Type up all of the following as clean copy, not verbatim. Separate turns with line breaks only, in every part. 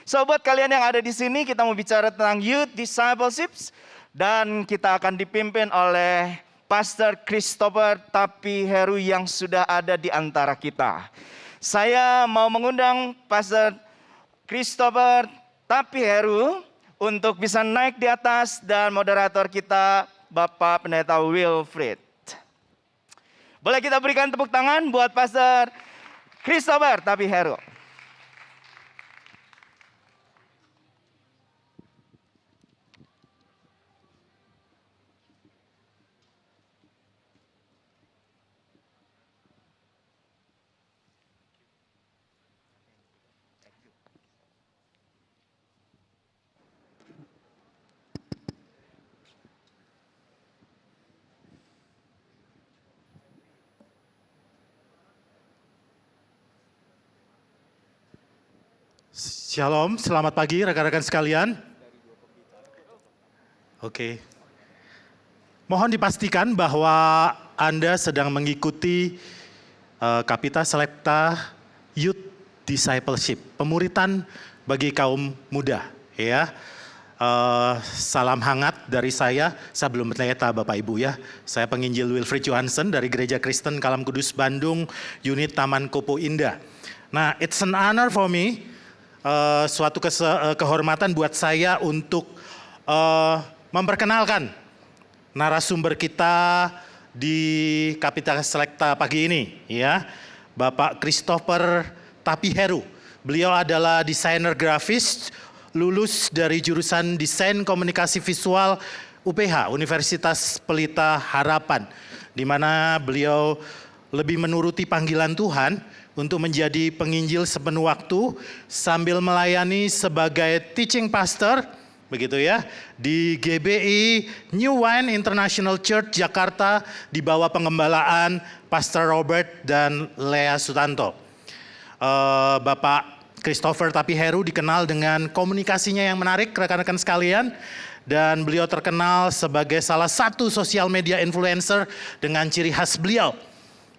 So buat kalian yang ada di sini, kita mau bicara tentang youth discipleship dan kita akan dipimpin oleh Pastor Christopher Tapi Heru yang sudah ada di antara kita. Saya mau mengundang Pastor Christopher Tapi Heru untuk bisa naik di atas dan moderator kita Bapak Pendeta Wilfried. Boleh kita berikan tepuk tangan buat Pastor Christopher Tapi Heru.
Shalom, selamat pagi rekan-rekan sekalian. Oke. Mohon dipastikan bahwa Anda sedang mengikuti Kapita Selecta Youth Discipleship, pemuritan bagi kaum muda. Ya, salam hangat dari saya belum pendeta Bapak Ibu ya. Saya penginjil Wilfried Johansen dari Gereja Kristen Kalam Kudus Bandung, unit Taman Kopo Indah. Nah, it's an honor for me. Suatu kehormatan buat saya untuk memperkenalkan narasumber kita di Kapita Selecta pagi ini, ya, Bapak Christopher Tapi Heru. Beliau adalah desainer grafis, lulus dari jurusan Desain Komunikasi Visual UPH, Universitas Pelita Harapan, di mana beliau lebih menuruti panggilan Tuhan untuk menjadi penginjil sepenuh waktu sambil melayani sebagai teaching pastor, begitu ya, di GBI New Wine International Church Jakarta di bawah pengembalaan Pastor Robert dan Lea Sutanto. Bapak Christopher Tapi Heru dikenal dengan komunikasinya yang menarik rekan-rekan sekalian, dan beliau terkenal sebagai salah satu sosial media influencer dengan ciri khas beliau.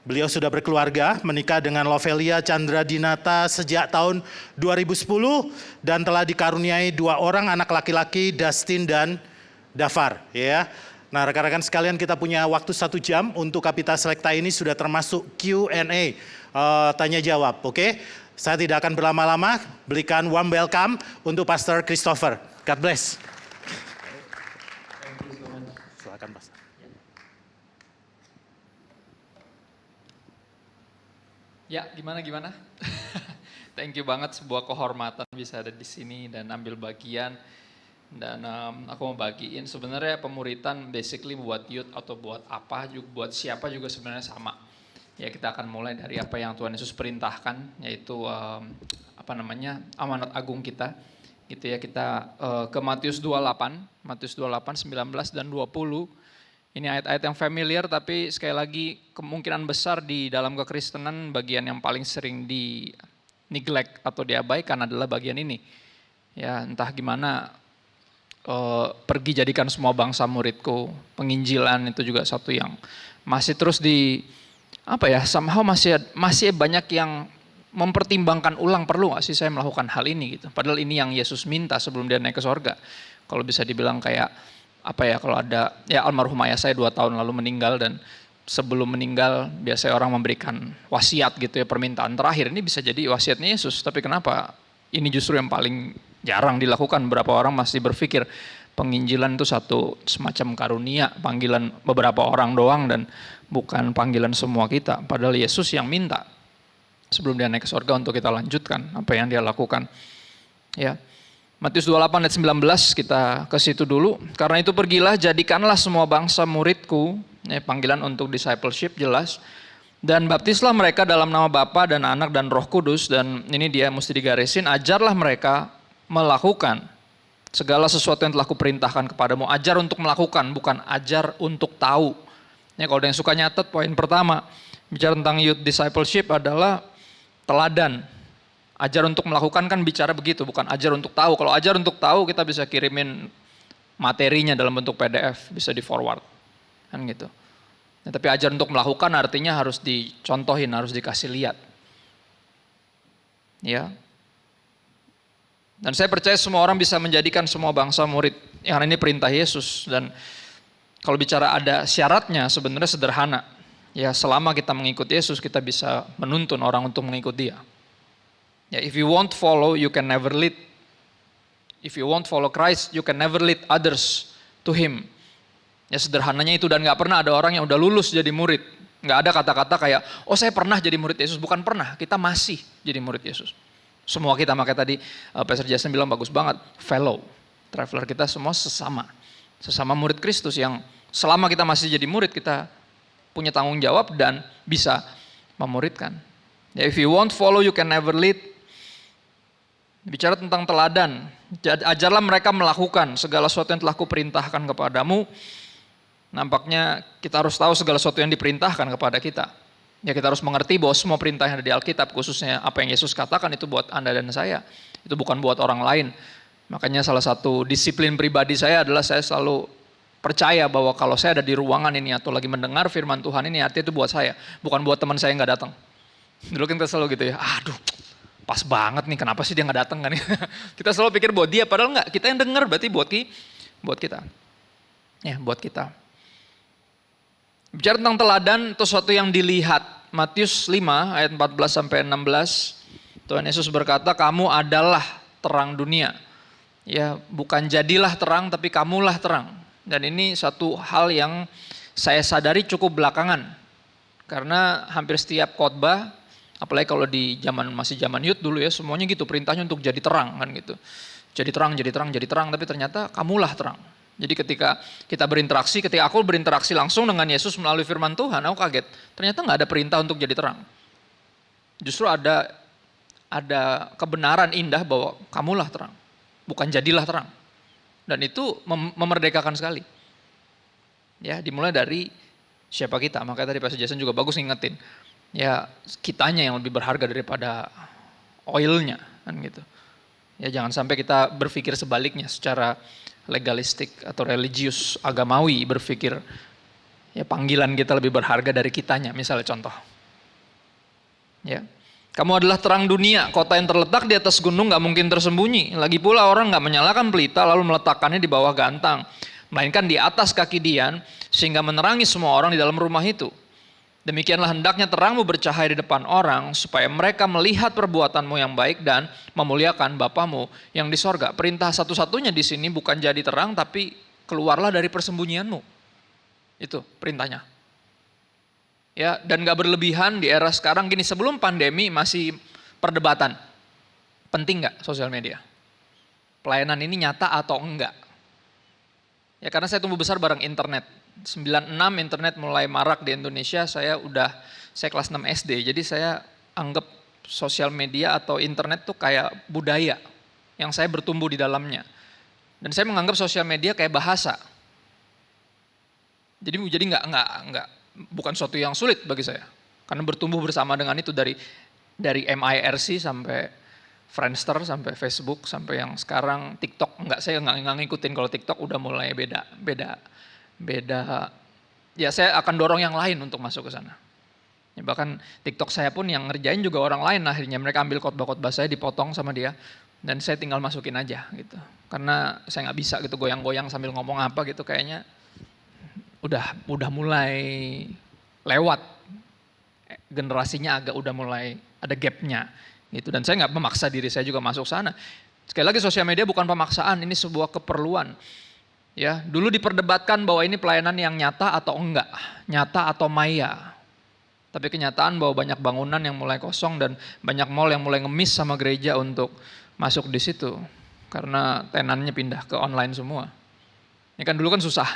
Beliau sudah berkeluarga, menikah dengan Lovelia Chandra Dinata sejak tahun 2010 dan telah dikaruniai 2 orang anak laki-laki, Dustin dan Dafar. Ya. Nah, rekan-rekan sekalian, kita punya waktu 1 jam untuk Kapita Selecta ini, sudah termasuk Q&A, tanya jawab. Oke, saya tidak akan berlama-lama, berikan warm welcome untuk Pastor Christopher. God bless. Silakan Pastor.
Ya, gimana? Thank you banget, sebuah kehormatan bisa ada di sini dan ambil bagian. Dan aku mau bagiin sebenarnya pemuritan basically buat youth atau buat apa, juga buat siapa juga sebenarnya sama. Ya, kita akan mulai dari apa yang Tuhan Yesus perintahkan, yaitu amanat agung kita. Gitu ya, kita ke Matius 28, 19 dan 20. Ini ayat-ayat yang familiar, tapi sekali lagi kemungkinan besar di dalam kekristenan bagian yang paling sering di neglect atau diabaikan adalah bagian ini. Ya, entah gimana, pergi jadikan semua bangsa muridku, penginjilan itu juga satu yang masih terus somehow masih banyak yang mempertimbangkan ulang, perlu gak sih saya melakukan hal ini gitu. Padahal ini yang Yesus minta sebelum dia naik ke sorga. Kalau bisa dibilang kayak kalau ada, ya almarhum ayah saya 2 tahun lalu meninggal, dan sebelum meninggal biasanya orang memberikan wasiat gitu ya, permintaan terakhir. Ini bisa jadi wasiatnya Yesus, tapi kenapa ini justru yang paling jarang dilakukan? Beberapa orang masih berpikir penginjilan itu satu semacam karunia, panggilan beberapa orang doang dan bukan panggilan semua kita. Padahal Yesus yang minta sebelum dia naik ke surga untuk kita lanjutkan apa yang dia lakukan. Ya. Matius 28 ayat 19, kita ke situ dulu. Karena itu pergilah, jadikanlah semua bangsa muridku. Panggilan untuk discipleship jelas. Dan baptislah mereka dalam nama Bapa dan Anak dan Roh Kudus. Dan ini dia mesti digarisin, ajarlah mereka melakukan segala sesuatu yang telah kuperintahkan kepadamu. Ajar untuk melakukan, bukan ajar untuk tahu. Kalau ada yang suka nyatet, poin pertama bicara tentang youth discipleship adalah teladan. Ajar untuk melakukan kan bicara begitu, bukan ajar untuk tahu. Kalau ajar untuk tahu, kita bisa kirimin materinya dalam bentuk PDF, bisa di forward, kan gitu. Nah, tapi ajar untuk melakukan artinya harus dicontohin, harus dikasih lihat. Ya. Dan saya percaya semua orang bisa menjadikan semua bangsa murid. Yang ini perintah Yesus. Dan kalau bicara ada syaratnya sebenarnya sederhana. Ya selama kita mengikut Yesus kita bisa menuntun orang untuk mengikut Dia. Ya, if you won't follow, you can never lead. If you won't follow Christ, you can never lead others to Him. Ya sederhananya itu, dan gak pernah ada orang yang udah lulus jadi murid. Gak ada kata-kata kayak, oh saya pernah jadi murid Yesus. Bukan pernah, kita masih jadi murid Yesus. Semua kita, makanya tadi Pastor Jason bilang bagus banget, fellow. Traveler kita semua sesama. Sesama murid Kristus yang selama kita masih jadi murid, kita punya tanggung jawab dan bisa memuridkan. Ya, if you won't follow, you can never lead. Bicara tentang teladan, ajarlah mereka melakukan segala sesuatu yang telah kuperintahkan kepadamu. Nampaknya kita harus tahu segala sesuatu yang diperintahkan kepada kita. Ya kita harus mengerti bahwa semua perintah yang ada di Alkitab, khususnya apa yang Yesus katakan itu buat Anda dan saya. Itu bukan buat orang lain. Makanya salah satu disiplin pribadi saya adalah saya selalu percaya bahwa kalau saya ada di ruangan ini atau lagi mendengar firman Tuhan ini, artinya itu buat saya. Bukan buat teman saya yang gak datang. Dulu kan kita selalu gitu ya, aduh pas banget nih, kenapa sih dia gak datang kan? Kita selalu pikir buat dia, padahal enggak. Kita yang dengar berarti buat kita. Ya, buat kita. Bicara tentang teladan, itu sesuatu yang dilihat. Matius 5 ayat 14-16, Tuhan Yesus berkata, kamu adalah terang dunia. Ya, bukan jadilah terang, tapi kamulah terang. Dan ini satu hal yang saya sadari cukup belakangan. Karena hampir setiap khotbah, apalagi kalau di masih zaman youth dulu ya, semuanya gitu perintahnya untuk jadi terang kan gitu. Jadi terang, tapi ternyata kamulah terang. Jadi ketika kita berinteraksi, ketika aku berinteraksi langsung dengan Yesus melalui firman Tuhan, aku kaget. Ternyata nggak ada perintah untuk jadi terang. Justru ada kebenaran indah bahwa kamulah terang, bukan jadilah terang. Dan itu memerdekakan sekali. Ya, dimulai dari siapa kita. Makanya tadi Pastor Jason juga bagus ngingetin. Ya, kitanya yang lebih berharga daripada oilnya kan gitu. Ya, jangan sampai kita berpikir sebaliknya secara legalistik atau religius agamawi, berpikir ya panggilan kita lebih berharga dari kitanya, misalnya contoh. Ya, kamu adalah terang dunia, kota yang terletak di atas gunung gak mungkin tersembunyi. Lagi pula orang gak menyalakan pelita lalu meletakkannya di bawah gantang, melainkan di atas kaki dian sehingga menerangi semua orang di dalam rumah itu. Demikianlah hendaknya terangmu bercahaya di depan orang, supaya mereka melihat perbuatanmu yang baik dan memuliakan Bapamu yang di sorga. Perintah satu-satunya di sini bukan jadi terang, tapi keluarlah dari persembunyianmu. Itu perintahnya. Ya, dan gak berlebihan di era sekarang gini, sebelum pandemi masih perdebatan. Penting gak sosial media? Pelayanan ini nyata atau enggak? Ya karena saya tumbuh besar bareng internet. 96 internet mulai marak di Indonesia, saya kelas 6 SD, jadi saya anggap sosial media atau internet tuh kayak budaya yang saya bertumbuh di dalamnya. Dan saya menganggap sosial media kayak bahasa. Jadi nggak bukan sesuatu yang sulit bagi saya. Karena bertumbuh bersama dengan itu dari MIRC sampai Friendster sampai Facebook sampai yang sekarang TikTok. Saya nggak ngikutin, kalau TikTok udah mulai beda. Ya saya akan dorong yang lain untuk masuk ke sana. Ya, bahkan TikTok saya pun yang ngerjain juga orang lain, akhirnya mereka ambil khotbah-khotbah saya dipotong sama dia dan saya tinggal masukin aja gitu. Karena saya nggak bisa gitu goyang-goyang sambil ngomong apa gitu, kayaknya udah mulai lewat, generasinya udah mulai ada gapnya gitu. Dan saya nggak memaksa diri saya juga masuk sana. Sekali lagi sosial media bukan pemaksaan, ini sebuah keperluan. Ya, dulu diperdebatkan bahwa ini pelayanan yang nyata atau enggak, nyata atau maya. Tapi kenyataan bahwa banyak bangunan yang mulai kosong dan banyak mall yang mulai ngemis sama gereja untuk masuk di situ. Karena tenannya pindah ke online semua. Ini kan dulu kan susah.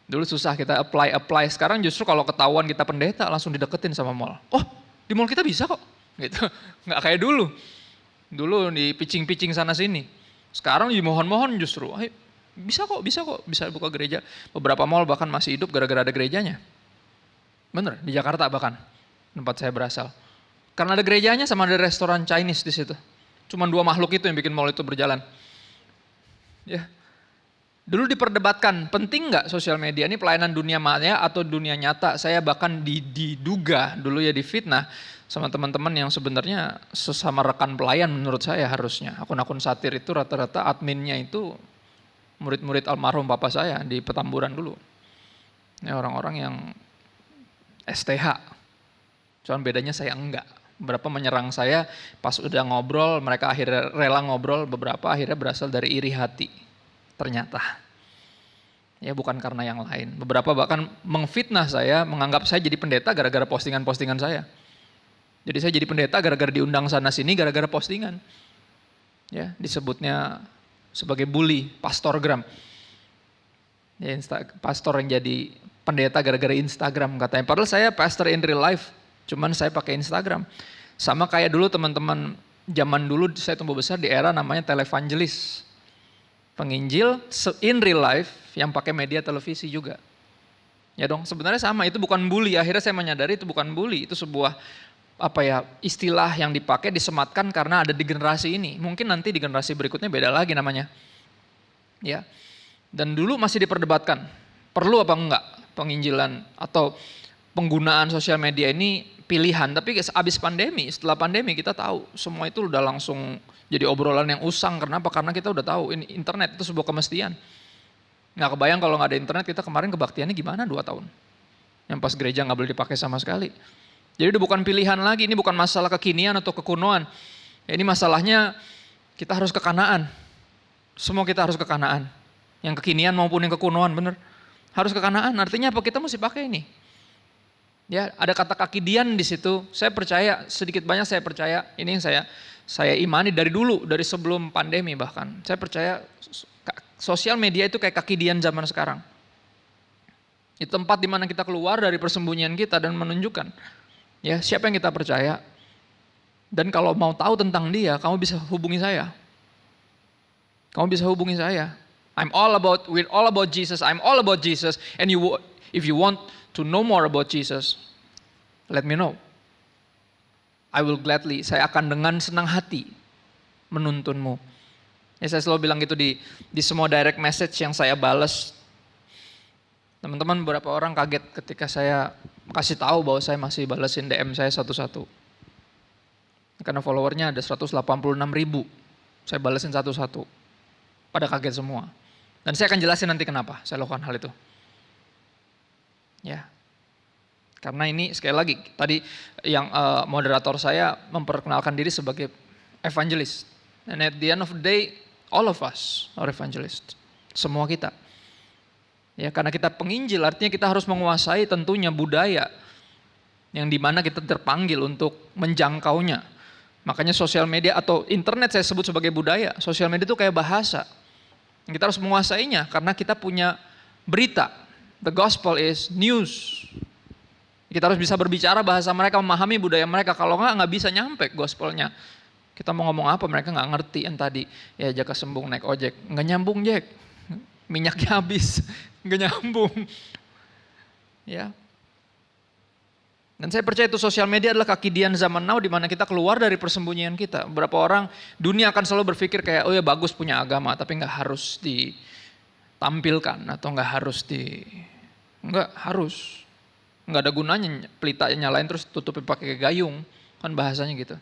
Dulu susah kita apply. Sekarang justru kalau ketahuan kita pendeta langsung dideketin sama mall. Oh, di mall kita bisa kok. Gitu. Nggak kayak dulu. Dulu di pitching sana sini. Sekarang dimohon-mohon justru. Bisa buka gereja. Beberapa mall bahkan masih hidup gara-gara ada gerejanya. Bener, di Jakarta bahkan, tempat saya berasal. Karena ada gerejanya sama ada restoran Chinese di situ. Cuman 2 makhluk itu yang bikin mall itu berjalan. Ya. Dulu diperdebatkan, penting nggak sosial media ini pelayanan dunia maya atau dunia nyata? Saya bahkan diduga dulu ya difitnah. sama teman-teman yang sebenarnya sesama rekan pelayan menurut saya harusnya. Akun-akun satir itu rata-rata adminnya itu murid-murid almarhum papa saya di Petamburan dulu. Ini orang-orang yang STH, cuman bedanya saya enggak. Beberapa menyerang saya pas udah ngobrol, mereka akhirnya rela ngobrol, beberapa akhirnya berasal dari iri hati, ternyata. Ya bukan karena yang lain. Beberapa bahkan mengfitnah saya, menganggap saya jadi pendeta gara-gara postingan-postingan saya. Jadi saya jadi pendeta gara-gara diundang sana sini gara-gara postingan. Ya, disebutnya sebagai bully, pastorgram. Ya, pastor yang jadi pendeta gara-gara Instagram katanya. Padahal saya pastor in real life, cuman saya pakai Instagram. Sama kayak dulu teman-teman zaman dulu saya tumbuh besar di era namanya televangelis. Penginjil in real life yang pakai media televisi juga. Ya dong, sebenarnya sama, itu bukan bully. Akhirnya saya menyadari itu bukan bully, itu sebuah istilah yang dipakai disematkan karena ada di generasi ini. Mungkin nanti di generasi berikutnya beda lagi namanya. Ya. Dan dulu masih diperdebatkan, perlu apa enggak penginjilan atau penggunaan sosial media ini pilihan. Tapi habis pandemi, setelah pandemi kita tahu semua itu udah langsung jadi obrolan yang usang. Kenapa? Karena kita udah tahu ini internet itu sebuah kemestian. Nggak kebayang kalau nggak ada internet kita kemarin kebaktiannya gimana 2 tahun. Yang pas gereja nggak boleh dipakai sama sekali. Jadi udah bukan pilihan lagi, ini bukan masalah kekinian atau kekunoan. Ya, ini masalahnya kita harus ke Kanaan. Semua kita harus ke Kanaan. Yang kekinian maupun yang kekunoan, bener. Harus ke Kanaan, artinya apa? Kita mesti pakai ini. Ya, ada kata kakidian di situ. Saya percaya, sedikit banyak saya percaya, ini yang saya imani dari dulu, dari sebelum pandemi bahkan. Saya percaya sosial media itu kayak kakidian zaman sekarang. Itu tempat di mana kita keluar dari persembunyian kita dan menunjukkan ya siapa yang kita percaya. Dan kalau mau tahu tentang dia, kamu bisa hubungi saya. Kamu bisa hubungi saya. We're all about Jesus. I'm all about Jesus. And if you want to know more about Jesus, let me know. I will gladly, saya akan dengan senang hati menuntunmu. Ya, saya selalu bilang gitu di semua direct message yang saya balas. Teman-teman beberapa orang kaget ketika saya kasih tahu bahwa saya masih balesin DM saya satu-satu. Karena followernya ada 186.000. Saya balesin satu-satu. Pada kaget semua. Dan saya akan jelasin nanti kenapa saya lakukan hal itu. Ya. Karena ini sekali lagi tadi yang moderator saya memperkenalkan diri sebagai evangelis. And at the end of the day, all of us are evangelist. Semua kita. Ya, karena kita penginjil artinya kita harus menguasai tentunya budaya yang dimana kita terpanggil untuk menjangkaunya. Makanya sosial media atau internet saya sebut sebagai budaya. Sosial media itu kayak bahasa. Kita harus menguasainya karena kita punya berita. The gospel is news. Kita harus bisa berbicara bahasa mereka, memahami budaya mereka. Kalau nggak bisa nyampe gospelnya. Kita mau ngomong apa mereka nggak ngerti. Yang tadi ya Jaka Sembung naik ojek, nggak nyambung Jack. Minyaknya habis, nggak nyambung. Ya. Dan saya percaya itu sosial media adalah kakidian zaman now di mana kita keluar dari persembunyian kita. Beberapa orang dunia akan selalu berpikir kayak oh ya bagus punya agama tapi nggak harus ditampilkan atau nggak harus nggak harus. Nggak ada gunanya pelita nyalain terus tutupi pakai gayung kan bahasanya gitu.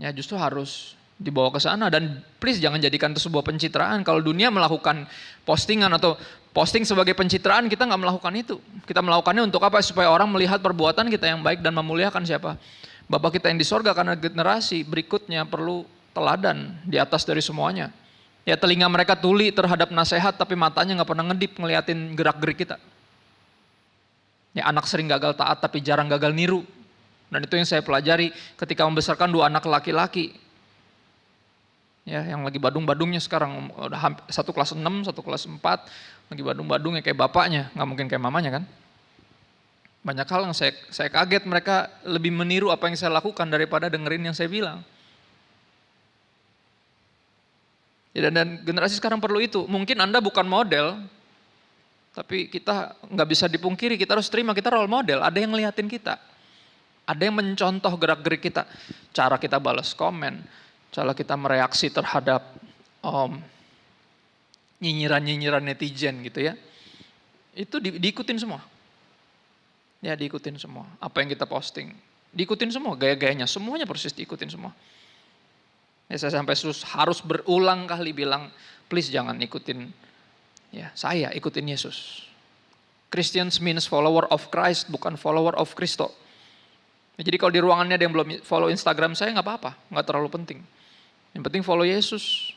Ya justru harus dibawa ke sana dan please jangan jadikan itu sebuah pencitraan. Kalau dunia melakukan postingan atau posting sebagai pencitraan, kita nggak melakukan itu. Kita melakukannya untuk apa? Supaya orang melihat perbuatan kita yang baik dan memuliakan siapa? Bapak kita yang di sorga, karena generasi berikutnya perlu teladan di atas dari semuanya. Ya telinga mereka tuli terhadap nasihat tapi matanya nggak pernah ngedip ngeliatin gerak-gerik kita. Ya anak sering gagal taat tapi jarang gagal niru. Dan itu yang saya pelajari ketika membesarkan 2 anak laki-laki. Ya, yang lagi badung-badungnya sekarang udah satu kelas 6, satu kelas 4, lagi badung-badungnya kayak bapaknya, nggak mungkin kayak mamanya kan. Banyak hal yang saya kaget mereka lebih meniru apa yang saya lakukan daripada dengerin yang saya bilang. Ya, dan generasi sekarang perlu itu. Mungkin Anda bukan model, tapi kita nggak bisa dipungkiri, kita harus terima kita role model. Ada yang ngeliatin kita, ada yang mencontoh gerak-gerik kita, cara kita balas komen. Cara kita mereaksi terhadap nyinyiran-nyinyiran netizen gitu ya. Itu diikutin semua. Ya diikutin semua. Apa yang kita posting. Diikutin semua, gaya-gayanya, semuanya persis diikutin semua. Ya, saya sampai harus berulang kali bilang, please jangan ikutin ya saya, ikutin Yesus. Christians means follower of Christ, bukan follower of Kristo. Ya, jadi kalau di ruangannya ada yang belum follow Instagram saya, nggak apa-apa, nggak terlalu penting. Yang penting follow Yesus.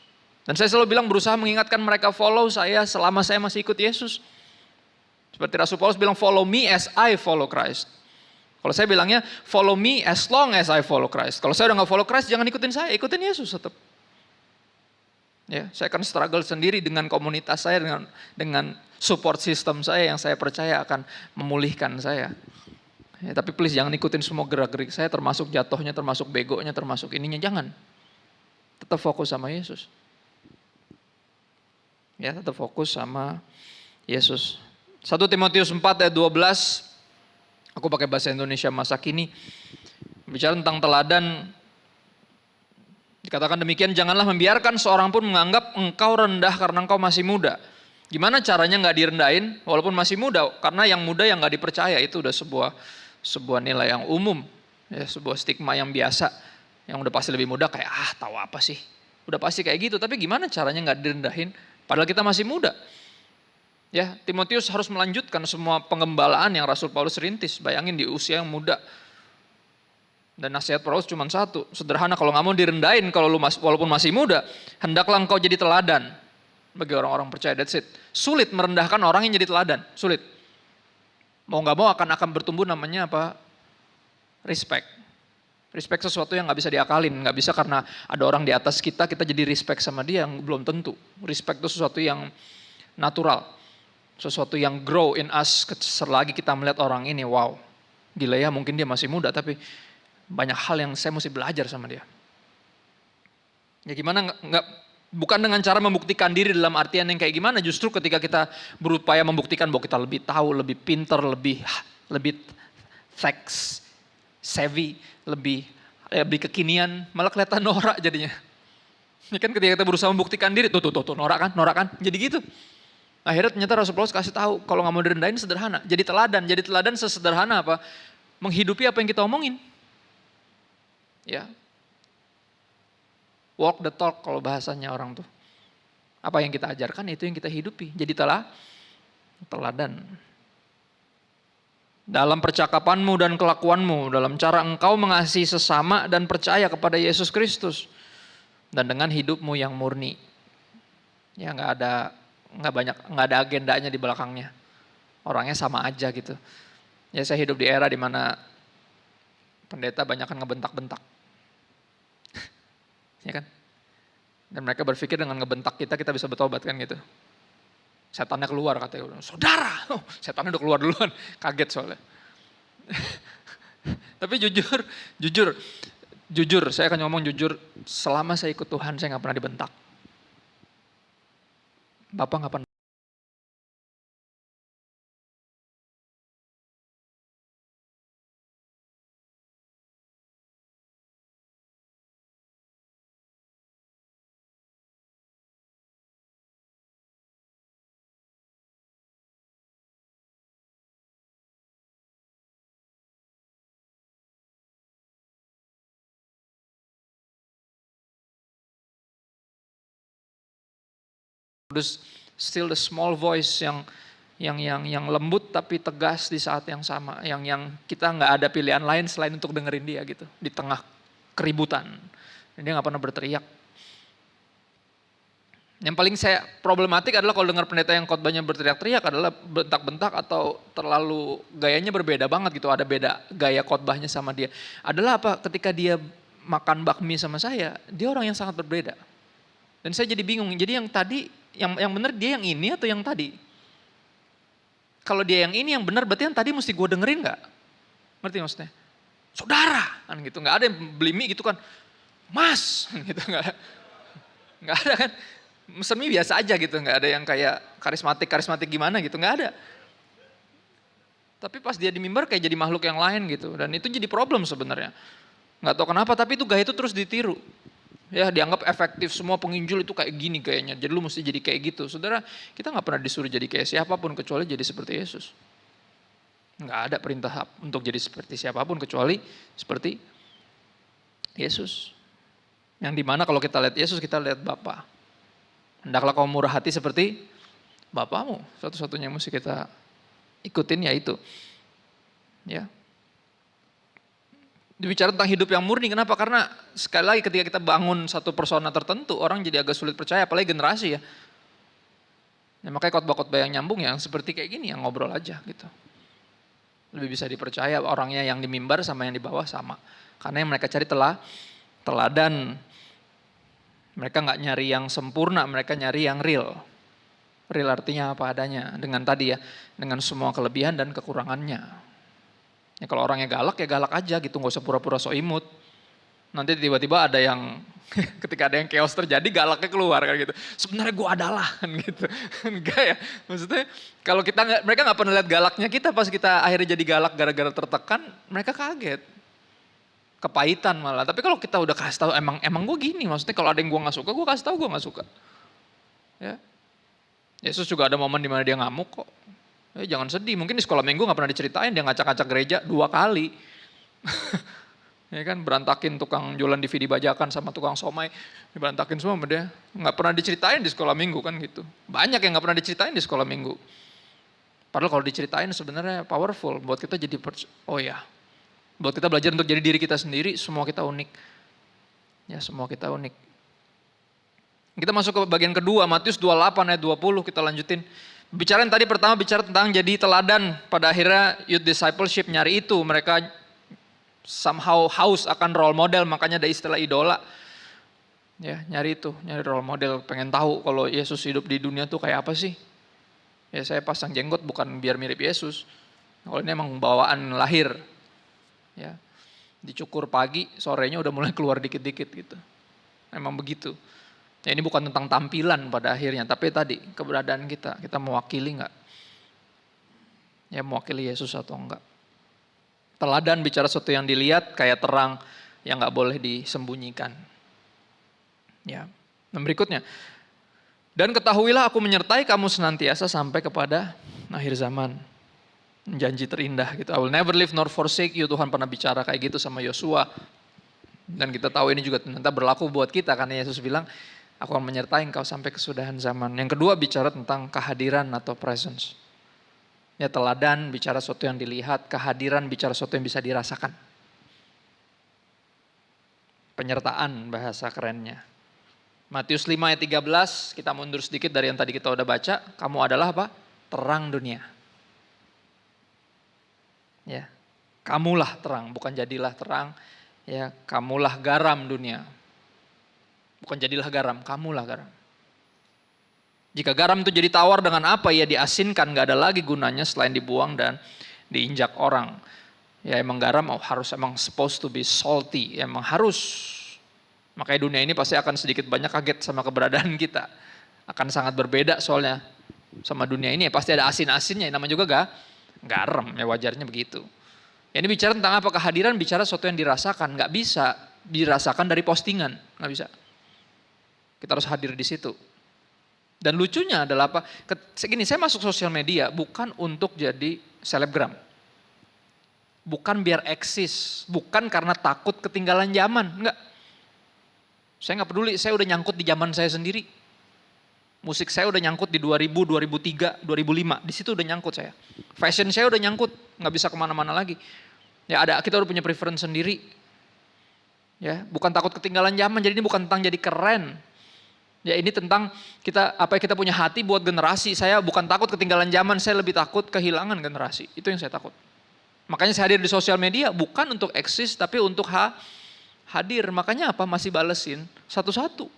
Dan saya selalu bilang berusaha mengingatkan mereka follow saya selama saya masih ikut Yesus. Seperti Rasul Paulus bilang, follow me as I follow Christ. Kalau saya bilangnya, follow me as long as I follow Christ. Kalau saya udah nggak follow Christ, jangan ikutin saya, ikutin Yesus tetap. Ya, saya akan struggle sendiri dengan komunitas saya, dengan support system saya yang saya percaya akan memulihkan saya. Ya, tapi please jangan ikutin semua gerak-gerik saya, termasuk jatuhnya, termasuk begonya, termasuk ininya, jangan. Tetap fokus sama Yesus. Ya, tetap fokus sama Yesus. 1 Timotius 4 ayat 12, aku pakai bahasa Indonesia masa kini, bicara tentang teladan. Dikatakan demikian, janganlah membiarkan seorang pun menganggap engkau rendah karena engkau masih muda. Gimana caranya nggak direndahin walaupun masih muda? Karena yang muda yang nggak dipercaya itu udah sebuah nilai yang umum, ya, sebuah stigma yang biasa. Yang udah pasti lebih muda kayak tahu apa sih? Udah pasti kayak gitu. Tapi gimana caranya nggak direndahin? Padahal kita masih muda. Ya, Timotius harus melanjutkan semua pengembalaan yang Rasul Paulus rintis. Bayangin di usia yang muda. Dan nasihat Paulus cuma satu, sederhana, kalau nggak mau direndahin, kalau lu walaupun masih muda, hendaklah engkau jadi teladan bagi orang-orang percaya. That's it. Sulit merendahkan orang yang jadi teladan, sulit. Mau nggak mau akan bertumbuh namanya apa? Respect. Respect sesuatu yang nggak bisa diakalin, nggak bisa karena ada orang di atas kita jadi respect sama dia, yang belum tentu. Respect itu sesuatu yang natural. Sesuatu yang grow in us selagi kita melihat orang ini, wow, gila ya, mungkin dia masih muda tapi banyak hal yang saya mesti belajar sama dia. Ya gimana bukan dengan cara membuktikan diri dalam artian yang kayak gimana, justru ketika kita berupaya membuktikan bahwa kita lebih tahu, lebih pinter, lebih facts savvy, lebih kekinian, malah kelihatan norak jadinya. Ya kan ketika kita berusaha membuktikan diri, tuh norak kan, jadi gitu. Akhirnya ternyata Rasul Paulus kasih tahu, kalau nggak mau direndahin sederhana, jadi teladan sesederhana apa? Menghidupi apa yang kita omongin. Ya. Walk the talk kalau bahasanya orang tuh. Apa yang kita ajarkan itu yang kita hidupi. Jadi teladan. Dalam percakapanmu dan kelakuanmu, dalam cara engkau mengasihi sesama dan percaya kepada Yesus Kristus. Dan dengan hidupmu yang murni. Ya nggak ada agendanya di belakangnya. Orangnya sama aja gitu. Ya saya hidup di era di mana pendeta banyak kan ngebentak-bentak. Ya kan? Dan mereka berpikir dengan ngebentak kita bisa bertobat kan gitu. Setannya keluar katanya, saudara, setannya udah keluar duluan, kaget soalnya. Tapi jujur, saya akan ngomong jujur, selama saya ikut Tuhan saya nggak pernah dibentak. Bapak nggak pernah. Still the small voice yang lembut tapi tegas di saat yang sama, yang kita nggak ada pilihan lain selain untuk dengerin dia gitu di tengah keributan. Dan dia nggak pernah berteriak. Yang paling saya problematik adalah kalau dengar pendeta yang khotbahnya berteriak-teriak adalah bentak-bentak atau terlalu gayanya berbeda banget gitu, ada beda gaya khotbahnya sama dia. Adalah apa? Ketika dia makan bakmi sama saya, dia orang yang sangat berbeda. Dan saya jadi bingung. Jadi yang tadi yang benar dia yang ini atau yang tadi? Kalau dia yang ini yang benar berarti yang tadi mesti gue dengerin nggak? Ngerti maksudnya? Saudara kan gitu, nggak ada yang beli mie gitu kan, Mas gitu nggak ada kan? Mesen mie biasa aja gitu, nggak ada yang kayak karismatik gimana gitu, nggak ada. Tapi pas dia di mimbar kayak jadi makhluk yang lain gitu, dan itu jadi problem sebenarnya. Nggak tahu kenapa, tapi itu gaya itu terus ditiru. Ya dianggap efektif, semua penginjil itu kayak gini kayaknya, jadi lu mesti jadi kayak gitu. Saudara, kita nggak pernah disuruh jadi kayak siapapun kecuali jadi seperti Yesus. Nggak ada perintah untuk jadi seperti siapapun kecuali seperti Yesus. Yang dimana kalau kita lihat Yesus, kita lihat Bapa. Hendaklah kamu murah hati seperti Bapamu. Satu-satunya yang mesti kita ikutin yaitu. Ya. Dibicara tentang hidup yang murni, kenapa? Karena sekali lagi ketika kita bangun satu persona tertentu, orang jadi agak sulit percaya, apalagi generasi ya. Ya makanya khotbah-khotbah yang nyambung yang seperti kayak gini, yang ngobrol aja gitu. Lebih bisa dipercaya orangnya yang di mimbar sama yang di bawah sama. Karena yang mereka cari teladan. Mereka nggak nyari yang sempurna, mereka nyari yang real. Real artinya apa adanya. Dengan tadi ya, dengan semua kelebihan dan kekurangannya. Ya kalau orangnya galak ya galak aja gitu, nggak usah pura-pura so imut. Nanti tiba-tiba ada yang, ketika ada yang chaos terjadi galaknya keluar kan gitu. Sebenarnya gue adalah kan gitu. Enggak ya, maksudnya kalau mereka nggak pernah lihat galaknya kita, pas kita akhirnya jadi galak gara-gara tertekan, mereka kaget. Kepahitan malah. Tapi kalau kita udah kasih tahu emang gue gini, maksudnya kalau ada yang gue nggak suka, gue kasih tahu gue nggak suka. Ya, Yesus juga ada momen dimana dia ngamuk kok. Ya, jangan sedih, mungkin di sekolah minggu nggak pernah diceritain dia ngacak-ngacak gereja 2 kali. Ya kan, berantakin tukang jualan DVD bajakan sama tukang somai, diberantakin semua sama dia. Nggak pernah diceritain di sekolah minggu kan gitu. Banyak yang nggak pernah diceritain di sekolah minggu. Padahal kalau diceritain sebenarnya powerful buat kita jadi oh ya. Buat kita belajar untuk jadi diri kita sendiri, semua kita unik. Ya, semua kita unik. Kita masuk ke bagian kedua, Matius 28 ayat 20, kita lanjutin. Bicara yang tadi pertama bicara tentang jadi teladan. Pada akhirnya youth discipleship nyari itu, mereka somehow haus akan role model, makanya ada istilah idola. Ya, nyari itu, nyari role model, pengen tahu kalau Yesus hidup di dunia tuh kayak apa sih. Ya saya pasang jenggot bukan biar mirip Yesus. Kalau ini emang bawaan lahir. Ya, dicukur pagi, sorenya udah mulai keluar dikit-dikit gitu. Emang begitu. Ya ini bukan tentang tampilan pada akhirnya, tapi tadi keberadaan kita mewakili enggak? Ya mewakili Yesus atau enggak? Teladan bicara sesuatu yang dilihat kayak terang yang enggak boleh disembunyikan. Ya, dan berikutnya. Dan ketahuilah aku menyertai kamu senantiasa sampai kepada akhir zaman. Janji terindah gitu. I will never leave nor forsake you. Tuhan pernah bicara kayak gitu sama Yosua. Dan kita tahu ini juga ternyata berlaku buat kita karena Yesus bilang, aku akan menyertai engkau sampai kesudahan zaman. Yang kedua bicara tentang kehadiran atau presence. Ya teladan bicara sesuatu yang dilihat, kehadiran bicara sesuatu yang bisa dirasakan. Penyertaan bahasa kerennya. Matius 5 ayat 13, kita mundur sedikit dari yang tadi kita udah baca. Kamu adalah apa? Terang dunia. Ya, kamulah terang, bukan jadilah terang. Ya, kamulah garam dunia. Bukan jadilah garam, kamulah garam. Jika garam itu jadi tawar dengan apa ya diasinkan, gak ada lagi gunanya selain dibuang dan diinjak orang. Ya emang garam harus emang supposed to be salty, emang harus. Makanya dunia ini pasti akan sedikit banyak kaget sama keberadaan kita. Akan sangat berbeda soalnya sama dunia ini. Pasti ada asin-asinnya, namanya juga garam, ya wajarnya begitu. Ya, ini bicara tentang apa? Kehadiran bicara sesuatu yang dirasakan. Gak bisa dirasakan dari postingan, gak bisa. Kita harus hadir di situ. Dan lucunya adalah apa? Segini, saya masuk sosial media bukan untuk jadi selebgram. Bukan biar eksis, bukan karena takut ketinggalan zaman, enggak. Saya nggak peduli, saya udah nyangkut di zaman saya sendiri. Musik saya udah nyangkut di 2000, 2003, 2005. Di situ udah nyangkut saya. Fashion saya udah nyangkut, nggak bisa kemana-mana lagi. Ya kita udah punya preference sendiri. Ya, bukan takut ketinggalan zaman. Jadi ini bukan tentang jadi keren. Ya ini tentang apa kita punya hati buat generasi. Saya bukan takut ketinggalan zaman, saya lebih takut kehilangan generasi. Itu yang saya takut. Makanya saya hadir di sosial media bukan untuk eksis, tapi untuk hadir. Makanya apa? Masih balesin satu-satu.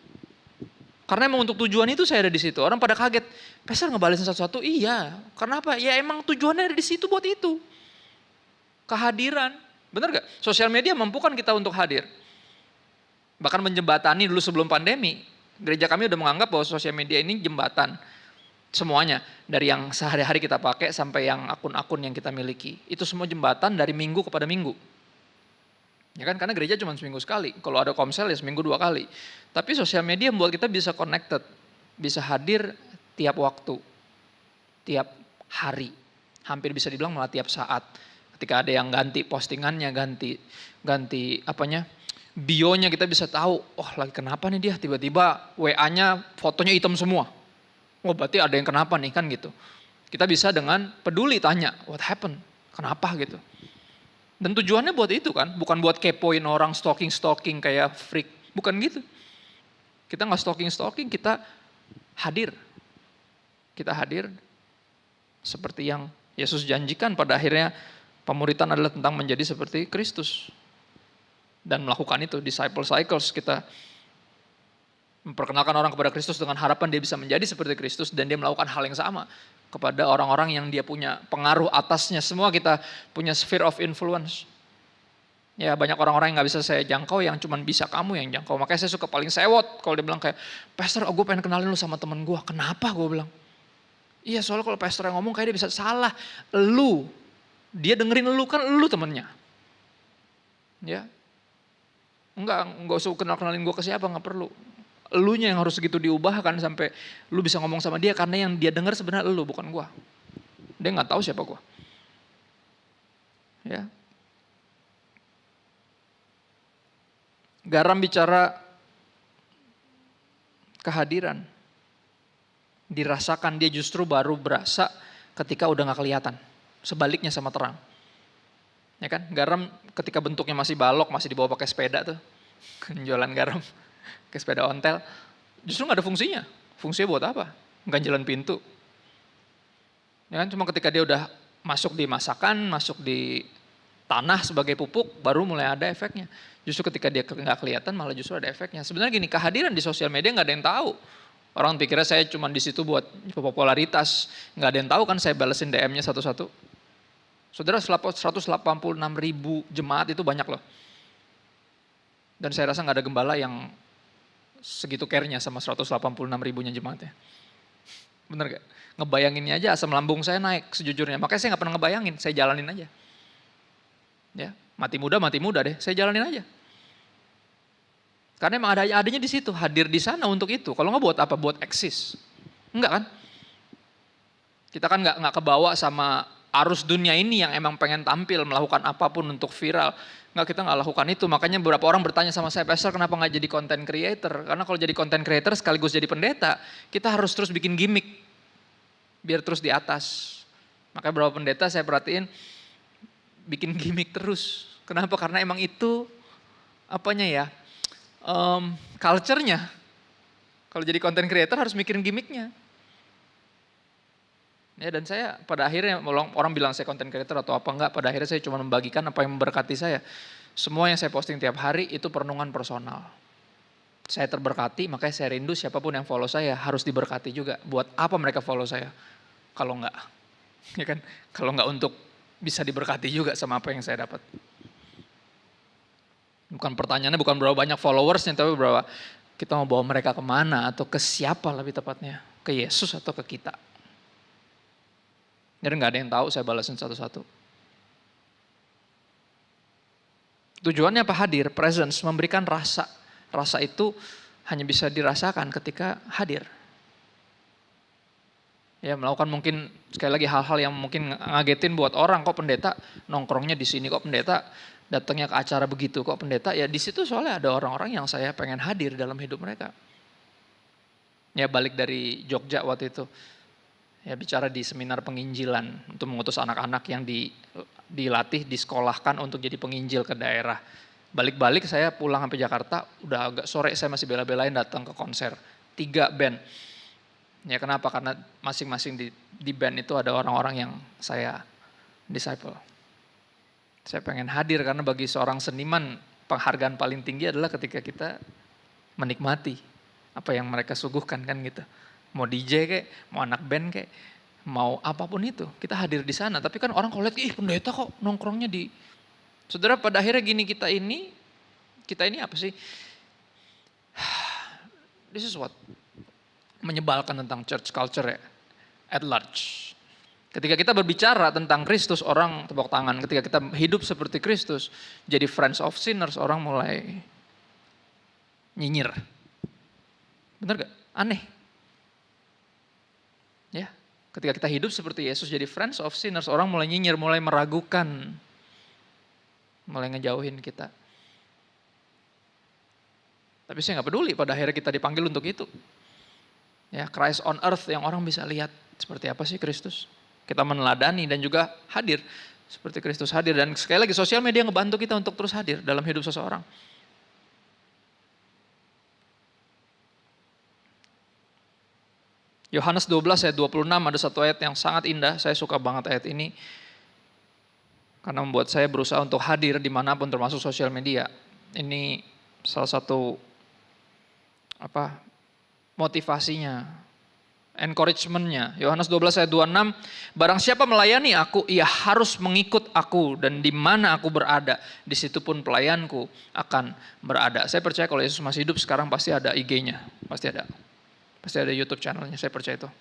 Karena emang untuk tujuan itu saya ada di situ. Orang pada kaget, Pastor ngebalesin satu-satu? Iya. Karena apa? Ya emang tujuannya ada di situ buat itu. Kehadiran. Benar gak? Sosial media mampukan kita untuk hadir. Bahkan menjembatani dulu sebelum pandemi. Gereja kami udah menganggap bahwa sosial media ini jembatan. Semuanya. Dari yang sehari-hari kita pakai sampai yang akun-akun yang kita miliki. Itu semua jembatan dari minggu kepada minggu. Ya kan, karena gereja cuma seminggu sekali. Kalau ada komsel ya seminggu 2 kali. Tapi sosial media membuat kita bisa connected. Bisa hadir tiap waktu. Tiap hari. hampir bisa dibilang malah tiap saat. Ketika ada yang ganti postingannya, ganti bionya, kita bisa tahu, oh lagi kenapa nih dia, tiba-tiba WA-nya fotonya hitam semua. Oh berarti ada yang kenapa nih kan gitu. Kita bisa dengan peduli tanya, what happened? Kenapa gitu. Dan tujuannya buat itu kan, bukan buat kepoin orang, stalking kayak freak. Bukan gitu. Kita nggak stalking, kita hadir. Kita hadir seperti yang Yesus janjikan pada akhirnya pemuritan adalah tentang menjadi seperti Kristus. Dan melakukan itu, disciple cycles, kita memperkenalkan orang kepada Kristus dengan harapan dia bisa menjadi seperti Kristus dan dia melakukan hal yang sama kepada orang-orang yang dia punya pengaruh atasnya. Semua kita punya sphere of influence. Ya banyak orang-orang yang gak bisa saya jangkau, yang cuman bisa kamu yang jangkau. Makanya saya suka paling sewot kalau dia bilang kayak, Pastor gue pengen kenalin lu sama temen gue. Kenapa gue bilang? Iya soalnya kalau pastor yang ngomong kayak dia bisa salah. Lu, dia dengerin lu kan lu temennya. Ya, enggak usah kenalin gue ke siapa, gak perlu. Elunya yang harus segitu diubahkan sampai lu bisa ngomong sama dia karena yang dia dengar sebenarnya lu bukan gue. Dia gak tahu siapa gue. Ya. Garam bicara kehadiran. Dirasakan, dia justru baru berasa ketika udah gak kelihatan. Sebaliknya sama terang. Ya kan, garam ketika bentuknya masih balok, masih dibawa pakai sepeda tuh. Jualan garam, pakai sepeda ontel. Justru gak ada fungsinya. Fungsinya buat apa? Ganjelan pintu. Ya kan, cuma ketika dia udah masuk di masakan, masuk di tanah sebagai pupuk, baru mulai ada efeknya. Justru ketika dia gak kelihatan malah justru ada efeknya. Sebenarnya gini, kehadiran di sosial media gak ada yang tahu. Orang pikirnya saya cuma di situ buat popularitas. Gak ada yang tahu kan saya balesin DM-nya satu-satu. Saudara, 186.000 jemaat itu banyak loh. Dan saya rasa gak ada gembala yang segitu care-nya sama 186.000-nya jemaatnya. Bener gak? Ngebayanginnya aja asam lambung saya naik sejujurnya. Makanya saya gak pernah ngebayangin, saya jalanin aja. Ya, mati muda deh, saya jalanin aja. Karena emang adanya di situ, hadir di sana untuk itu. Kalau nggak buat apa? Buat eksis. Enggak kan? Kita kan nggak kebawa sama arus dunia ini yang emang pengen tampil, melakukan apapun untuk viral. Enggak, kita nggak lakukan itu. Makanya beberapa orang bertanya sama saya, Pastor kenapa nggak jadi content creator? Karena kalau jadi content creator sekaligus jadi pendeta, kita harus terus bikin gimmick. Biar terus di atas. Makanya beberapa pendeta saya perhatiin, bikin gimmick terus. Kenapa? Karena emang itu, culture-nya. Kalau jadi content creator harus mikirin gimmicknya. Ya, dan saya pada akhirnya, orang bilang saya content creator atau apa enggak, pada akhirnya saya cuma membagikan apa yang memberkati saya. Semua yang saya posting tiap hari itu perenungan personal. Saya terberkati, makanya saya rindu siapapun yang follow saya harus diberkati juga. Buat apa mereka follow saya? Kalau enggak, ya kan? Kalau enggak untuk bisa diberkati juga sama apa yang saya dapat. Bukan pertanyaannya bukan berapa banyak followersnya, tapi berapa kita mau bawa mereka kemana atau ke siapa lebih tepatnya. Ke Yesus atau ke kita. Jadi gak ada yang tahu, saya balasin satu-satu. Tujuannya apa? Hadir, presence, memberikan rasa. Rasa itu hanya bisa dirasakan ketika hadir. Ya, melakukan mungkin sekali lagi hal-hal yang mungkin ngagetin buat orang, kok pendeta nongkrongnya di sini, kok pendeta datangnya ke acara begitu, kok pendeta, ya di situ soalnya ada orang-orang yang saya pengen hadir dalam hidup mereka. Ya balik dari Jogja waktu itu, ya bicara di seminar penginjilan untuk mengutus anak-anak yang dilatih, disekolahkan untuk jadi penginjil ke daerah. Balik-balik saya pulang sampai Jakarta, udah agak sore saya masih bela-belain datang ke konser, 3 band. Ya kenapa? Karena masing-masing di band itu ada orang-orang yang saya disciple. Saya pengen hadir karena bagi seorang seniman penghargaan paling tinggi adalah ketika kita menikmati apa yang mereka suguhkan kan gitu. Mau DJ kayak, mau anak band kayak, mau apapun itu. Kita hadir di sana. Tapi kan orang kalau lihat, ih pendeta kok nongkrongnya di... Saudara pada akhirnya gini kita ini apa sih? This is what menyebalkan tentang church culture at large. Ketika kita berbicara tentang Kristus, orang tepuk tangan. Ketika kita hidup seperti Kristus, jadi friends of sinners, orang mulai nyinyir. Benar gak? Aneh. Ya, Ketika kita hidup seperti Yesus jadi friends of sinners, orang mulai nyinyir, mulai meragukan, mulai ngejauhin kita. Tapi saya nggak peduli, pada akhirnya kita dipanggil untuk itu. Ya, Christ on earth yang orang bisa lihat seperti apa sih Kristus. Kita meneladani dan juga hadir seperti Kristus hadir. Dan sekali lagi sosial media ngebantu kita untuk terus hadir dalam hidup seseorang. Yohanes 12 ayat 26 ada satu ayat yang sangat indah, saya suka banget ayat ini. Karena membuat saya berusaha untuk hadir dimanapun termasuk sosial media. Ini salah satu motivasinya, encouragement-nya. Yohanes 12 ayat 26, barang siapa melayani aku, ia harus mengikut aku. Dan di mana aku berada, di situ pun pelayanku akan berada. Saya percaya kalau Yesus masih hidup sekarang pasti ada IG-nya, pasti ada. Pasti ada YouTube channelnya, saya percaya itu.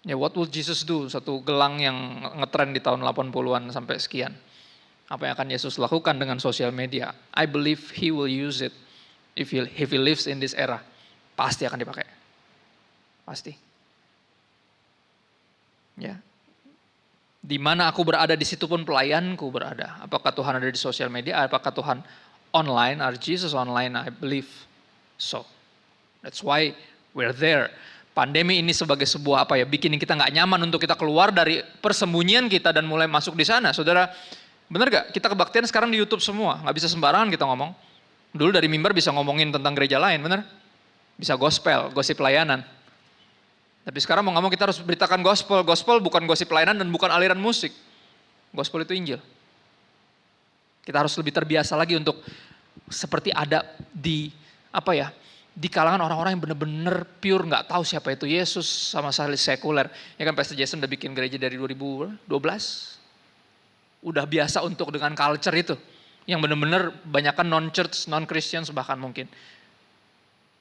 Ya, what will Jesus do? Satu gelang yang ngetrend di tahun 80-an sampai sekian. Apa yang akan Yesus lakukan dengan sosial media? I believe he will use it if he lives in this era. Pasti akan dipakai. Pasti. Ya. Di mana aku berada, di situ pun pelayanku berada. Apakah Tuhan ada di sosial media? Apakah Tuhan online? Are Jesus online? I believe so. That's why we're there. Pandemi ini sebagai sebuah bikin kita nggak nyaman untuk kita keluar dari persembunyian kita dan mulai masuk di sana. Saudara, benar gak? Kita kebaktian sekarang di YouTube semua, nggak bisa sembarangan kita ngomong. Dulu dari mimbar bisa ngomongin tentang gereja lain, benar? Bisa gospel, gosip pelayanan. Tapi sekarang mau ngomong kita harus beritakan gospel. Gospel bukan gosip pelayanan dan bukan aliran musik. Gospel itu Injil. Kita harus lebih terbiasa lagi untuk seperti ada di di kalangan orang-orang yang benar-benar pure, nggak tahu siapa itu Yesus, sama sekali sekuler. Ya kan Pastor Jason udah bikin gereja dari 2012. Udah biasa untuk dengan culture itu. Yang benar-benar banyakkan non-church, non-Christians bahkan mungkin.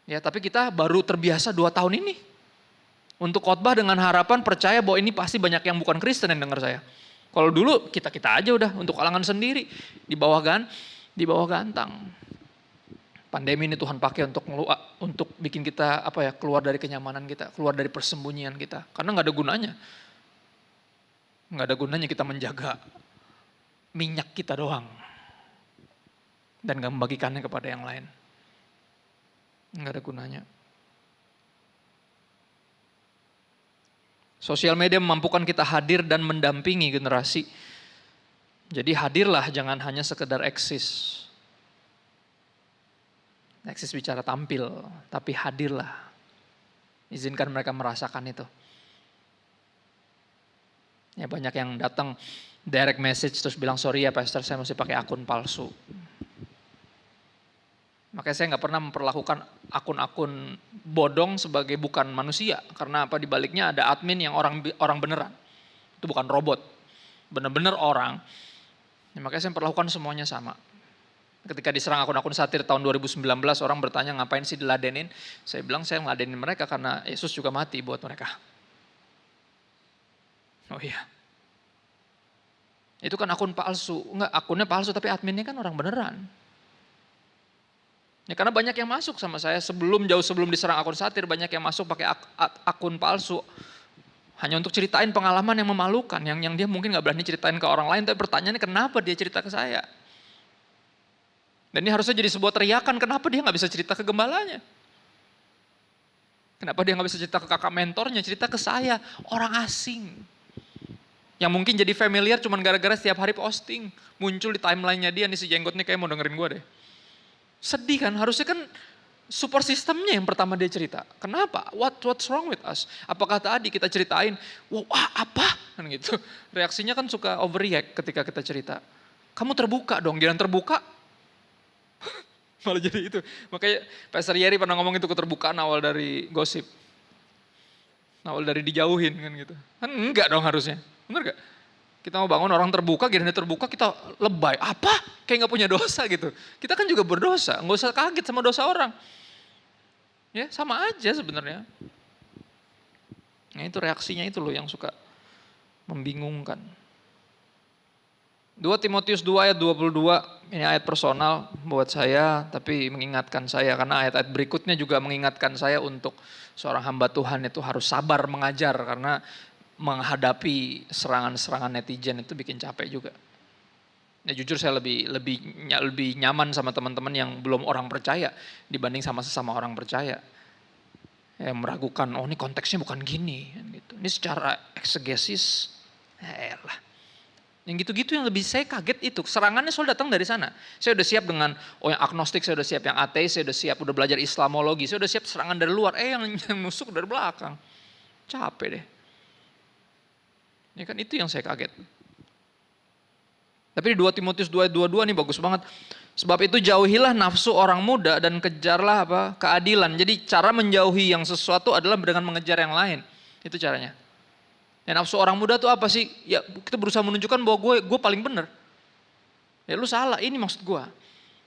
Ya, tapi kita baru terbiasa 2 tahun ini. Untuk khotbah dengan harapan percaya bahwa ini pasti banyak yang bukan Kristen yang dengar saya. Kalau dulu kita-kita aja udah untuk kalangan sendiri. Di bawah gantang. Pandemi ini Tuhan pakai untuk bikin kita keluar dari kenyamanan kita, keluar dari persembunyian kita. Karena nggak ada gunanya. Nggak ada gunanya kita menjaga minyak kita doang. Dan nggak membagikannya kepada yang lain. Nggak ada gunanya. Sosial media memampukan kita hadir dan mendampingi generasi. Jadi hadirlah, jangan hanya sekedar eksis. Eksis bicara tampil, tapi hadirlah. Izinkan mereka merasakan itu. Ya, banyak yang datang direct message terus bilang, sorry ya pastor, saya masih pakai akun palsu. Makanya saya nggak pernah memperlakukan akun-akun bodong sebagai bukan manusia. Karena di baliknya ada admin yang orang beneran. Itu bukan robot. Bener-bener orang. Ya, makanya saya memperlakukan semuanya sama. Ketika diserang akun-akun satir tahun 2019, orang bertanya ngapain sih diladenin. Saya bilang saya ngeladenin mereka karena Yesus juga mati buat mereka. Oh iya. Itu kan akun palsu. Enggak, akunnya palsu tapi adminnya kan orang beneran. Ya, karena banyak yang masuk sama saya jauh sebelum diserang akun satir, banyak yang masuk pakai akun palsu. Hanya untuk ceritain pengalaman yang memalukan, yang dia mungkin gak berani ceritain ke orang lain, tapi pertanyaannya kenapa dia cerita ke saya? Dan ini harusnya jadi sebuah teriakan, kenapa dia gak bisa cerita ke gembalanya? Kenapa dia gak bisa cerita ke kakak mentornya, cerita ke saya, orang asing. Yang mungkin jadi familiar cuman gara-gara setiap hari posting. Muncul di timeline-nya dia, nih si jenggot nih kayak mau dengerin gue deh. Sedih kan, harusnya kan support sistemnya yang pertama dia cerita. Kenapa? What's wrong with us? Apakah tadi kita ceritain, wah apa? Kan gitu. Reaksinya kan suka overreact ketika kita cerita. Kamu terbuka dong, jangan terbuka. Malah jadi itu. Makanya Pastor Yeri pernah ngomong itu keterbukaan awal dari gosip. Awal dari dijauhin kan gitu. Kan enggak dong harusnya. Bener gak? Kita mau bangun orang terbuka, gini terbuka kita lebay. Apa? Kayak gak punya dosa gitu. Kita kan juga berdosa, gak usah kaget sama dosa orang. Ya sama aja sebenarnya. Nah itu reaksinya itu loh yang suka membingungkan. 2 Timotius 2 ayat 22, ini ayat personal buat saya, tapi mengingatkan saya, karena ayat-ayat berikutnya juga mengingatkan saya untuk seorang hamba Tuhan itu harus sabar mengajar, karena menghadapi serangan-serangan netizen itu bikin capek juga. Ya jujur saya lebih nyaman sama teman-teman yang belum orang percaya dibanding sama sesama orang percaya. Yang meragukan, oh ini konteksnya bukan gini. Gitu. Ini secara eksegesis, lah. Yang gitu-gitu yang lebih saya kaget itu. Serangannya selalu datang dari sana. Saya udah siap dengan, yang agnostik, saya udah siap yang ateis, saya udah siap, udah belajar Islamologi, saya udah siap serangan dari luar. Yang nusuk dari belakang. Capek deh. Ya kan itu yang saya kaget. Tapi di 2 Timotius 2:22 nih bagus banget. Sebab itu jauhilah nafsu orang muda dan kejarlah keadilan. Jadi cara menjauhi yang sesuatu adalah dengan mengejar yang lain. Itu caranya. Ya, nafsu orang muda tuh apa sih? Ya kita berusaha menunjukkan bahwa gue paling benar. Ya lu salah, ini maksud gue.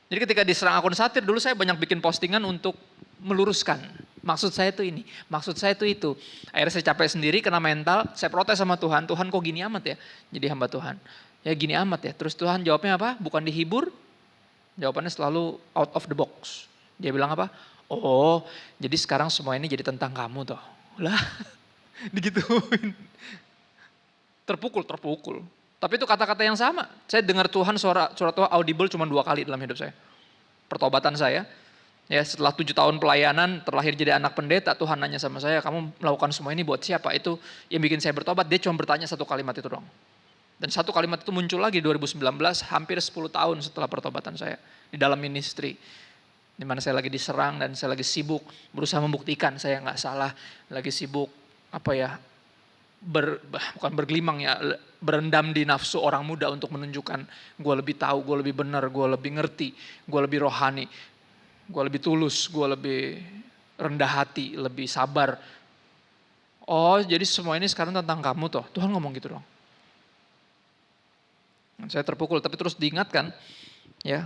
Jadi ketika diserang akun satir, dulu saya banyak bikin postingan untuk meluruskan. Maksud saya tuh ini, maksud saya tuh itu. Akhirnya saya capek sendiri, kena mental, saya protes sama Tuhan. Tuhan kok gini amat ya jadi hamba Tuhan. Ya gini amat ya. Terus Tuhan jawabnya apa? Bukan dihibur, jawabannya selalu out of the box. Dia bilang apa? Oh, jadi sekarang semua ini jadi tentang kamu toh. Lah, digituin. Terpukul. Tapi itu kata-kata yang sama. Saya dengar Tuhan suara Tuhan audible cuma 2 kali dalam hidup saya. Pertobatan saya. Ya setelah 7 tahun pelayanan, terlahir jadi anak pendeta, Tuhan nanya sama saya, kamu melakukan semua ini buat siapa? Itu yang bikin saya bertobat, dia cuma bertanya 1 kalimat itu doang. Dan 1 kalimat itu muncul lagi 2019, hampir 10 tahun setelah pertobatan saya. Di dalam ministry. Di mana saya lagi diserang dan saya lagi sibuk, berusaha membuktikan saya nggak salah. Lagi sibuk, bukan bergelimang ya, berendam di nafsu orang muda untuk menunjukkan gue lebih tahu, gue lebih benar, gue lebih ngerti, gue lebih rohani. Gue lebih tulus, gue lebih rendah hati, lebih sabar. Oh jadi semua ini sekarang tentang kamu toh. Tuhan ngomong gitu dong. Saya terpukul tapi terus diingatkan. Ya.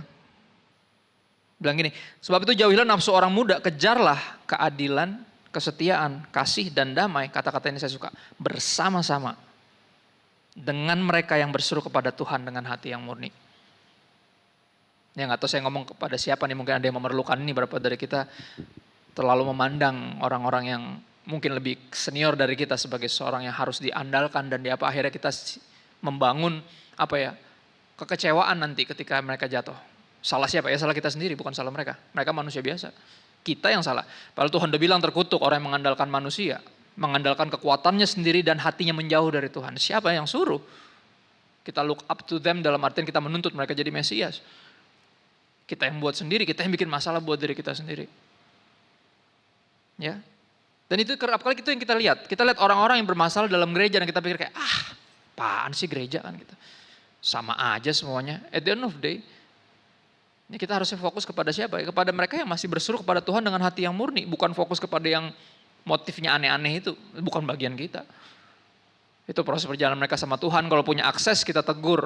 Bilang gini, sebab itu jauhilah nafsu orang muda, kejarlah keadilan, kesetiaan, kasih dan damai. Kata-kata ini saya suka. Bersama-sama dengan mereka yang berseru kepada Tuhan dengan hati yang murni. Ya nggak tahu saya ngomong kepada siapa nih, mungkin ada yang memerlukan ini, berapa dari kita terlalu memandang orang-orang yang mungkin lebih senior dari kita sebagai seorang yang harus diandalkan dan akhirnya kita membangun kekecewaan nanti ketika mereka jatuh. Salah siapa? Ya salah kita sendiri, bukan salah mereka. Mereka manusia biasa. Kita yang salah. Padahal Tuhan udah bilang terkutuk orang yang mengandalkan manusia, mengandalkan kekuatannya sendiri dan hatinya menjauh dari Tuhan. Siapa yang suruh? Kita look up to them dalam artian kita menuntut mereka jadi Mesias. Kita yang buat sendiri, kita yang bikin masalah buat diri kita sendiri. Ya. Dan itu kerap kali itu yang kita lihat. Kita lihat orang-orang yang bermasalah dalam gereja dan kita pikir kayak, apaan sih gereja kan gitu. Sama aja semuanya. At the end of the day, ini kita harusnya fokus kepada siapa? Kepada mereka yang masih berseru kepada Tuhan dengan hati yang murni. Bukan fokus kepada yang motifnya aneh-aneh itu. Bukan bagian kita. Itu proses perjalanan mereka sama Tuhan. Kalau punya akses kita tegur.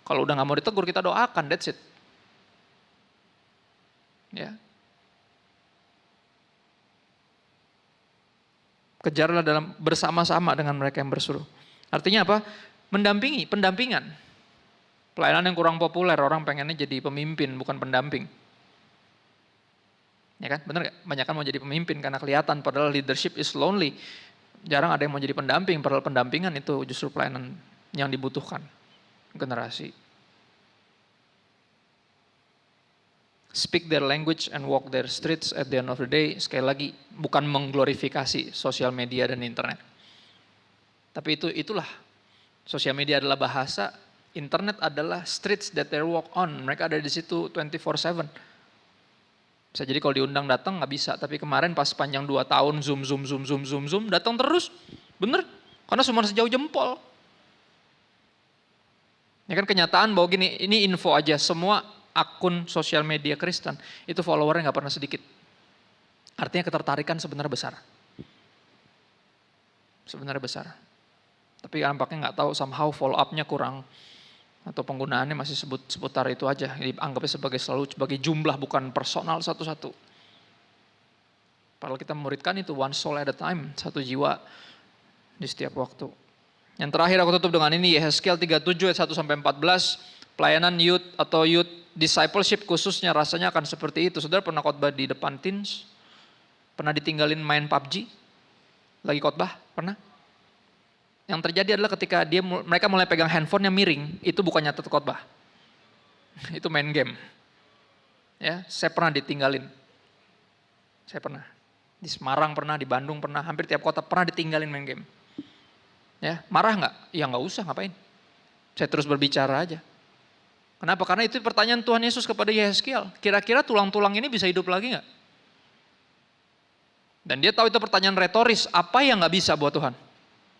Kalau udah gak mau ditegur kita doakan, that's it. Ya. Kejarlah bersama-sama dengan mereka yang berseru. Artinya apa? Mendampingi, pendampingan. Pelayanan yang kurang populer, orang pengennya jadi pemimpin, bukan pendamping. Ya kan? Benar gak? Banyak kan mau jadi pemimpin karena kelihatan, padahal leadership is lonely. Jarang ada yang mau jadi pendamping, padahal pendampingan itu justru pelayanan yang dibutuhkan generasi. Speak their language and walk their streets at the end of the day. Sekali lagi, bukan mengglorifikasi sosial media dan internet. Tapi itulah. Sosial media adalah bahasa, internet adalah streets that they walk on. Mereka ada di situ 24/7. Bisa jadi kalau diundang datang nggak bisa. Tapi kemarin pas panjang 2 tahun zoom, datang terus. Bener, karena cuma sejauh jempol. Ya kan kenyataan bahwa gini, ini info aja, semua akun sosial media Kristen, itu followernya gak pernah sedikit. Artinya ketertarikan sebenarnya besar. Sebenarnya besar. Tapi nampaknya gak tahu, somehow follow up-nya kurang. Atau penggunaannya masih seputar itu aja. Dianggapnya sebagai jumlah, bukan personal satu-satu. Padahal kita memuridkan itu one soul at a time, 1 jiwa di setiap waktu. Yang terakhir aku tutup dengan ini, Yehezkiel 37 ayat 1-14. Pelayanan youth atau youth discipleship khususnya rasanya akan seperti itu. Saudara pernah khotbah di depan teens? Pernah ditinggalin main PUBG? Lagi khotbah? Pernah? Yang terjadi adalah ketika mereka mulai pegang handphone yang miring, itu bukan nyata khotbah. Itu main game. Ya, saya pernah ditinggalin. Saya pernah. Di Semarang pernah, di Bandung pernah, hampir tiap kota pernah ditinggalin main game. Ya, marah nggak? Ya nggak usah, ngapain? Saya terus berbicara aja. Kenapa? Karena itu pertanyaan Tuhan Yesus kepada Yehezkiel. Kira-kira tulang-tulang ini bisa hidup lagi nggak? Dan dia tahu itu pertanyaan retoris. Apa yang nggak bisa buat Tuhan?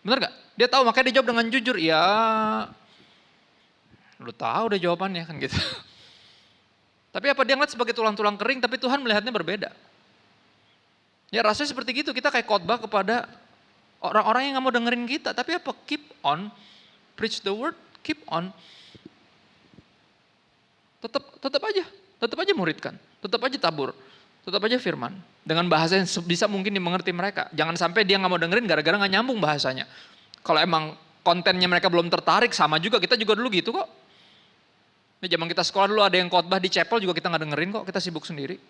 Benar nggak? Dia tahu, makanya dia jawab dengan jujur. Ya, lu tahu udah jawabannya kan gitu. Tapi apa dia ngeliat sebagai tulang-tulang kering, tapi Tuhan melihatnya berbeda. Ya rasanya seperti gitu, kita kayak khotbah kepada orang-orang yang gak mau dengerin kita. Tapi apa? Keep on, preach the word, keep on. Tetap aja muridkan, tetap aja tabur, tetap aja firman. Dengan bahasa yang bisa mungkin dimengerti mereka. Jangan sampai dia gak mau dengerin gara-gara gak nyambung bahasanya. Kalau emang kontennya mereka belum tertarik, sama juga, kita juga dulu gitu kok. Ini zaman kita sekolah dulu ada yang khotbah di chapel juga kita gak dengerin kok, kita sibuk sendiri.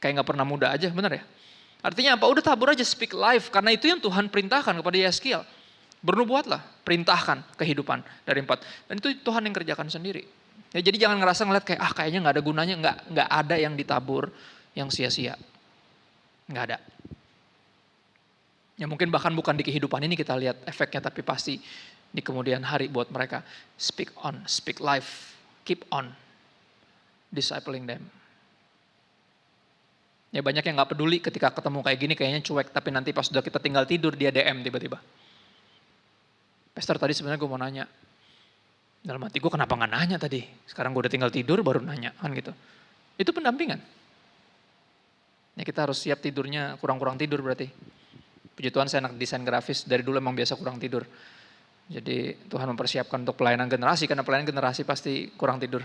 Kayak gak pernah muda aja, benar ya? Artinya apa? Udah tabur aja, speak life. Karena itu yang Tuhan perintahkan kepada Yehezkiel. Bernubuatlah, perintahkan kehidupan dari 4. Dan itu Tuhan yang kerjakan sendiri. Ya, jadi jangan ngerasa ngeliat kayak, kayaknya gak ada gunanya. Nggak ada yang ditabur yang sia-sia. Nggak ada. Ya mungkin bahkan bukan di kehidupan ini kita lihat efeknya, tapi pasti di kemudian hari buat mereka. Speak on, speak life, keep on, discipling them. Ya banyak yang gak peduli ketika ketemu kayak gini kayaknya cuek, tapi nanti pas sudah kita tinggal tidur dia DM tiba-tiba. Pastor tadi sebenarnya gue mau nanya. Dalam hati gue kenapa gak nanya tadi? Sekarang gue udah tinggal tidur baru nanya kan gitu. Itu pendampingan. Ya kita harus siap tidurnya kurang-kurang tidur berarti. Puji Tuhan saya anak desain grafis, dari dulu emang biasa kurang tidur. Jadi Tuhan mempersiapkan untuk pelayanan generasi, karena pelayanan generasi pasti kurang tidur.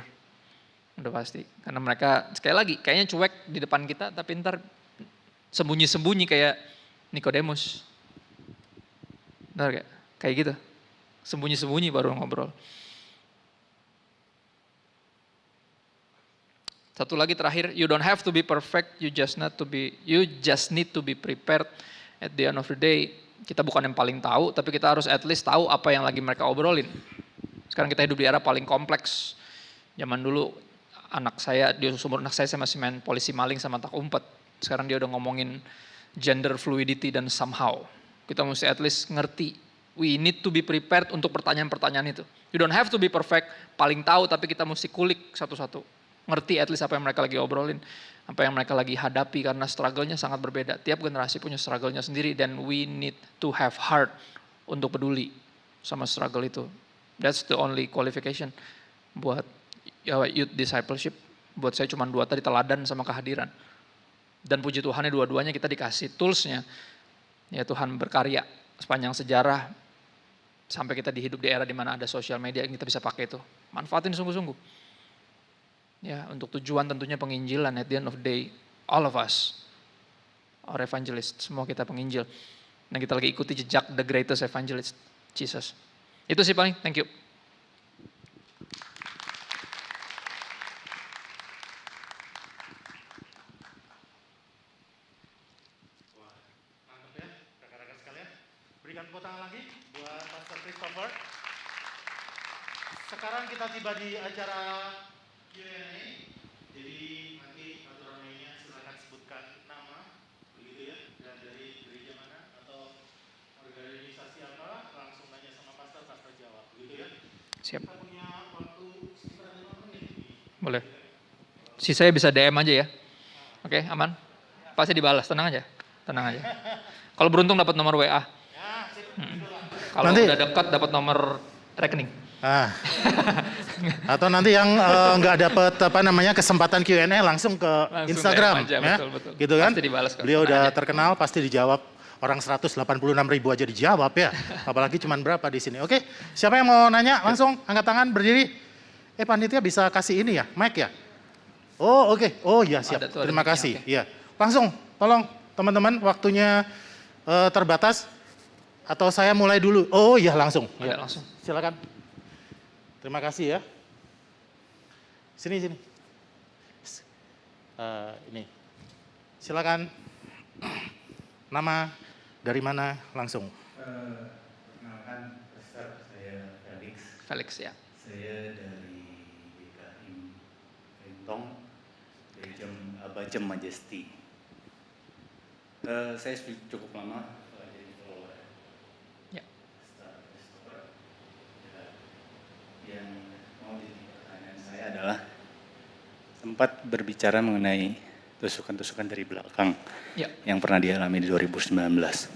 Udah pasti. Karena mereka sekali lagi kayaknya cuek di depan kita, tapi ntar sembunyi-sembunyi kayak Nikodemus. Benar gak? Kayak gitu. Sembunyi-sembunyi baru ngobrol. Satu lagi terakhir, you don't have to be perfect, you just need to be prepared at the end of the day. Kita bukan yang paling tahu, tapi kita harus at least tahu apa yang lagi mereka obrolin. Sekarang kita hidup di era paling kompleks. Zaman dulu anak saya, di umur anak saya masih main polisi maling sama tak umpet. Sekarang dia udah ngomongin gender fluidity dan somehow. Kita mesti at least ngerti. We need to be prepared untuk pertanyaan-pertanyaan itu. You don't have to be perfect, paling tahu, tapi kita mesti kulik satu-satu. Ngerti at least apa yang mereka lagi obrolin, apa yang mereka lagi hadapi, karena struggle-nya sangat berbeda. Tiap generasi punya struggle-nya sendiri, dan we need to have heart untuk peduli sama struggle itu. That's the only qualification buat youth discipleship. Buat saya cuma 2 tadi, teladan sama kehadiran. Dan puji Tuhannya dua-duanya kita dikasih tools-nya. Ya Tuhan berkarya sepanjang sejarah, sampai kita hidup di era di mana ada sosial media yang kita bisa pakai itu. Manfaatin sungguh-sungguh. Ya, untuk tujuan tentunya penginjilan. At the end of the day, all of us are evangelists. Semua kita penginjil. Dan kita lagi ikuti jejak the greatest evangelist, Jesus. Itu sih paling, thank you.
Wah, mantap ya, rekan-rekan sekalian. Berikan tepuk tangan lagi buat Pastor Christopher. Sekarang kita tiba di acara Q&A, jadi nanti aturan mainnya silakan sebutkan nama, begitu ya, dan dari gereja mana atau organisasi apa, langsung tanya sama pastor jawab, begitu ya.
Siap.
Kita punya waktu sekitar 5 menit.
Boleh. Sisanya bisa DM aja ya. Oke, aman? Pasti dibalas, tenang aja. Kalau beruntung dapat nomor WA. Kalau
Nanti
udah dekat dapat nomor rekening.
Atau nanti yang nggak dapat kesempatan Q&A langsung ke Instagram,
aja,
ya,
betul.
gitu kan?
Pasti dibalas kok.
Beliau
Tenang
udah
aja.
terkenal, pasti dijawab. Orang 186.000 aja dijawab ya, apalagi cuman berapa di sini. Oke, siapa yang mau nanya langsung angkat tangan berdiri. Panitia bisa kasih ini ya, mic ya? Oh oke, oh iya siap.
Ada tuh,
Terima
mic-nya,
kasih.
oke.
Iya, langsung, tolong teman-teman, waktunya terbatas. Atau saya mulai dulu? Oh iya langsung.
Ada langsung.
Silakan. Terima kasih ya. Sini. Ini. Silakan. Nama, dari mana, langsung.
Perkenalkan, Pastor, saya Felix.
Felix ya.
Saya dari DKIM Rentong, Belgium Bajem Majesty. Saya cukup lama jadi follower.
Ya.
Pastor Christopher. Yang mau jadi pertanyaan saya adalah sempat berbicara mengenai tusukan-tusukan dari belakang
Ya.
yang pernah dialami di 2019.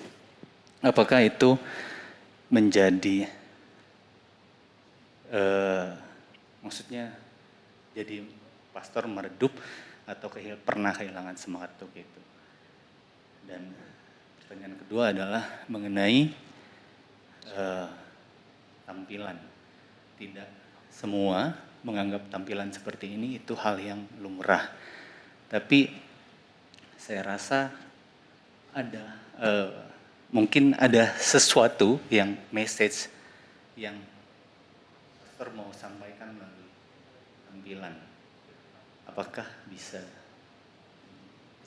Apakah itu menjadi maksudnya jadi pastor meredup atau pernah kehilangan semangat untuk itu? Dan pertanyaan kedua adalah mengenai tampilan. Tidak semua menganggap tampilan seperti ini itu hal yang lumrah. Tapi saya rasa ada mungkin ada sesuatu yang message yang pastor mau sampaikan melalui tampilan. Apakah bisa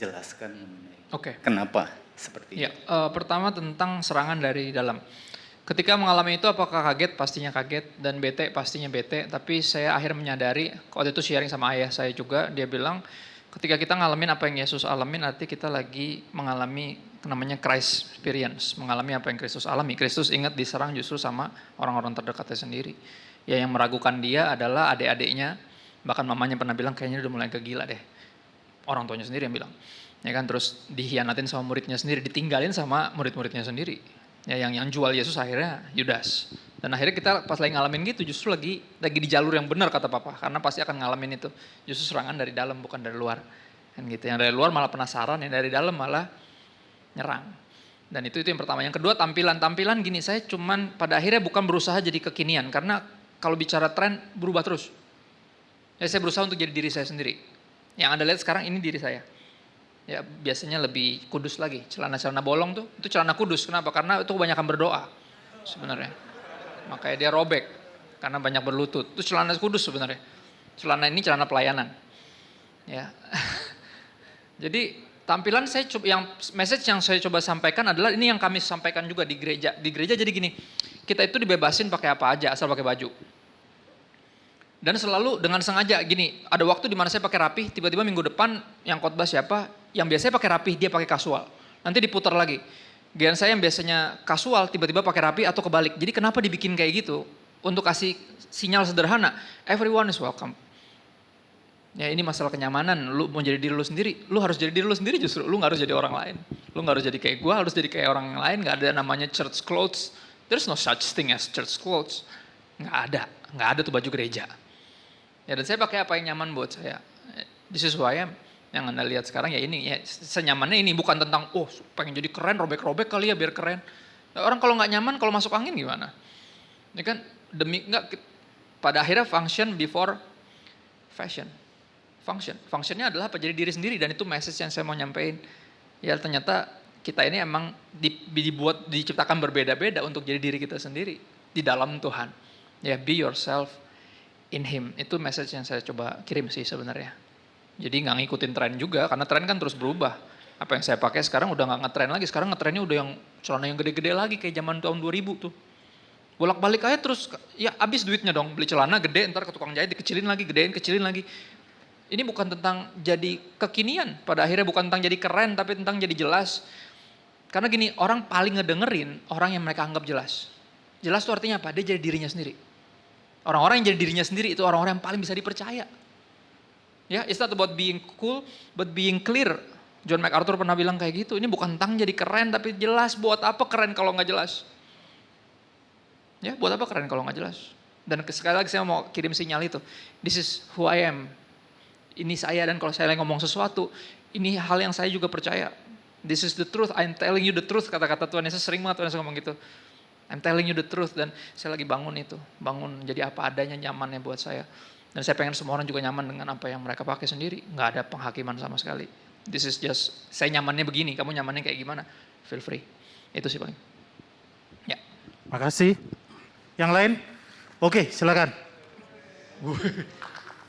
jelaskan mengenai
Oke.
kenapa seperti
Ya,
itu?
pertama tentang serangan dari dalam. Ketika mengalami itu apakah kaget? Pastinya kaget, dan bete pastinya bete. Tapi saya akhirnya menyadari, waktu itu sharing sama ayah saya juga, dia bilang ketika kita ngalamin apa yang Yesus alamin, arti kita lagi mengalami namanya Christ experience, mengalami apa yang Kristus alami. Kristus ingat diserang justru sama orang-orang terdekatnya sendiri. Ya, yang meragukan dia adalah adik-adiknya, bahkan mamanya pernah bilang kayaknya udah mulai kegila deh. Orang tuanya sendiri yang bilang. Ya kan, terus dihianatin sama muridnya sendiri, ditinggalin sama murid-muridnya sendiri. Ya, yang jual Yesus akhirnya Yudas. Dan akhirnya kita pas lagi ngalamin gitu justru lagi di jalur yang benar kata papa, karena pasti akan ngalamin itu. Justru serangan dari dalam bukan dari luar. Kan gitu. Yang dari luar malah penasaran, yang dari dalam malah nyerang. Dan itu yang pertama. Yang kedua tampilan gini, saya cuman pada akhirnya bukan berusaha jadi kekinian, karena kalau bicara tren berubah terus. Ya, saya berusaha untuk jadi diri saya sendiri. Yang Anda lihat sekarang ini diri saya. Ya, biasanya lebih kudus lagi. Celana-celana bolong tuh, itu celana kudus. Kenapa? Karena itu kebanyakan berdoa sebenarnya. Makanya dia robek karena banyak berlutut. Itu celana kudus sebenarnya. Celana ini celana pelayanan. Ya. Jadi tampilan saya yang message yang saya coba sampaikan adalah ini yang kami sampaikan juga di gereja. Di gereja jadi gini, kita itu dibebasin pakai apa aja asal pakai baju. Dan selalu dengan sengaja gini, ada waktu di mana saya pakai rapih, tiba-tiba minggu depan yang khotbah siapa, yang biasanya pakai rapih dia pakai kasual. Nanti diputar lagi. Gian saya yang biasanya kasual tiba-tiba pakai rapih atau kebalik. Jadi kenapa dibikin kayak gitu? Untuk kasih sinyal sederhana, everyone is welcome. Ya, ini masalah kenyamanan, lu mau jadi diri lu sendiri, lu harus jadi diri lu sendiri justru, lu gak harus jadi orang lain. Lu gak harus jadi kayak gua, harus jadi kayak orang lain, gak ada namanya church clothes. There's no such thing as church clothes. Gak ada tuh baju gereja. Ya, dan saya pakai apa yang nyaman buat saya. This is who I am. Yang Anda lihat sekarang ya ini, ya senyamannya ini, bukan tentang pengen jadi keren, robek-robek kali ya biar keren. Orang kalau nggak nyaman, kalau masuk angin gimana? Ya kan, pada akhirnya function before fashion. Functionnya adalah apa? Jadi diri sendiri, dan itu message yang saya mau nyampein. Ya ternyata kita ini emang diciptakan berbeda-beda untuk jadi diri kita sendiri di dalam Tuhan. Ya, be yourself in Him, itu message yang saya coba kirim sih sebenarnya. Jadi nggak ngikutin tren juga, karena tren kan terus berubah. Apa yang saya pakai sekarang udah nggak ngetren lagi, sekarang ngetrennya udah yang celana yang gede-gede lagi kayak zaman tahun 2000 tuh. Bolak-balik aja terus, ya habis duitnya dong, beli celana gede, ntar ke tukang jahit dikecilin lagi, gedein, kecilin lagi. Ini bukan tentang jadi kekinian, pada akhirnya bukan tentang jadi keren, tapi tentang jadi jelas. Karena gini, orang paling ngedengerin orang yang mereka anggap jelas. Jelas itu artinya apa? Dia jadi dirinya sendiri. Orang-orang yang jadi dirinya sendiri itu orang-orang yang paling bisa dipercaya. Ya, it's not about being cool, but being clear. John MacArthur pernah bilang kayak gitu. Ini bukan tentang jadi keren, tapi jelas. Buat apa keren kalau nggak jelas? Ya, buat apa keren kalau nggak jelas? Dan sekali lagi saya mau kirim sinyal itu. This is who I am. Ini saya, dan kalau saya lagi ngomong sesuatu, ini hal yang saya juga percaya. This is the truth. I'm telling you the truth. Kata-kata Tuhan Yesus sering banget Tuhan Yesus ngomong gitu. I'm telling you the truth, dan saya lagi bangun itu. Bangun jadi apa adanya, nyamannya buat saya. Dan saya pengen semua orang juga nyaman dengan apa yang mereka pakai sendiri. Nggak ada penghakiman sama sekali. This is just, saya nyamannya begini, kamu nyamannya kayak gimana? Feel free. Itu sih paling. Ya.
Makasih. Yang lain? Oke, silakan.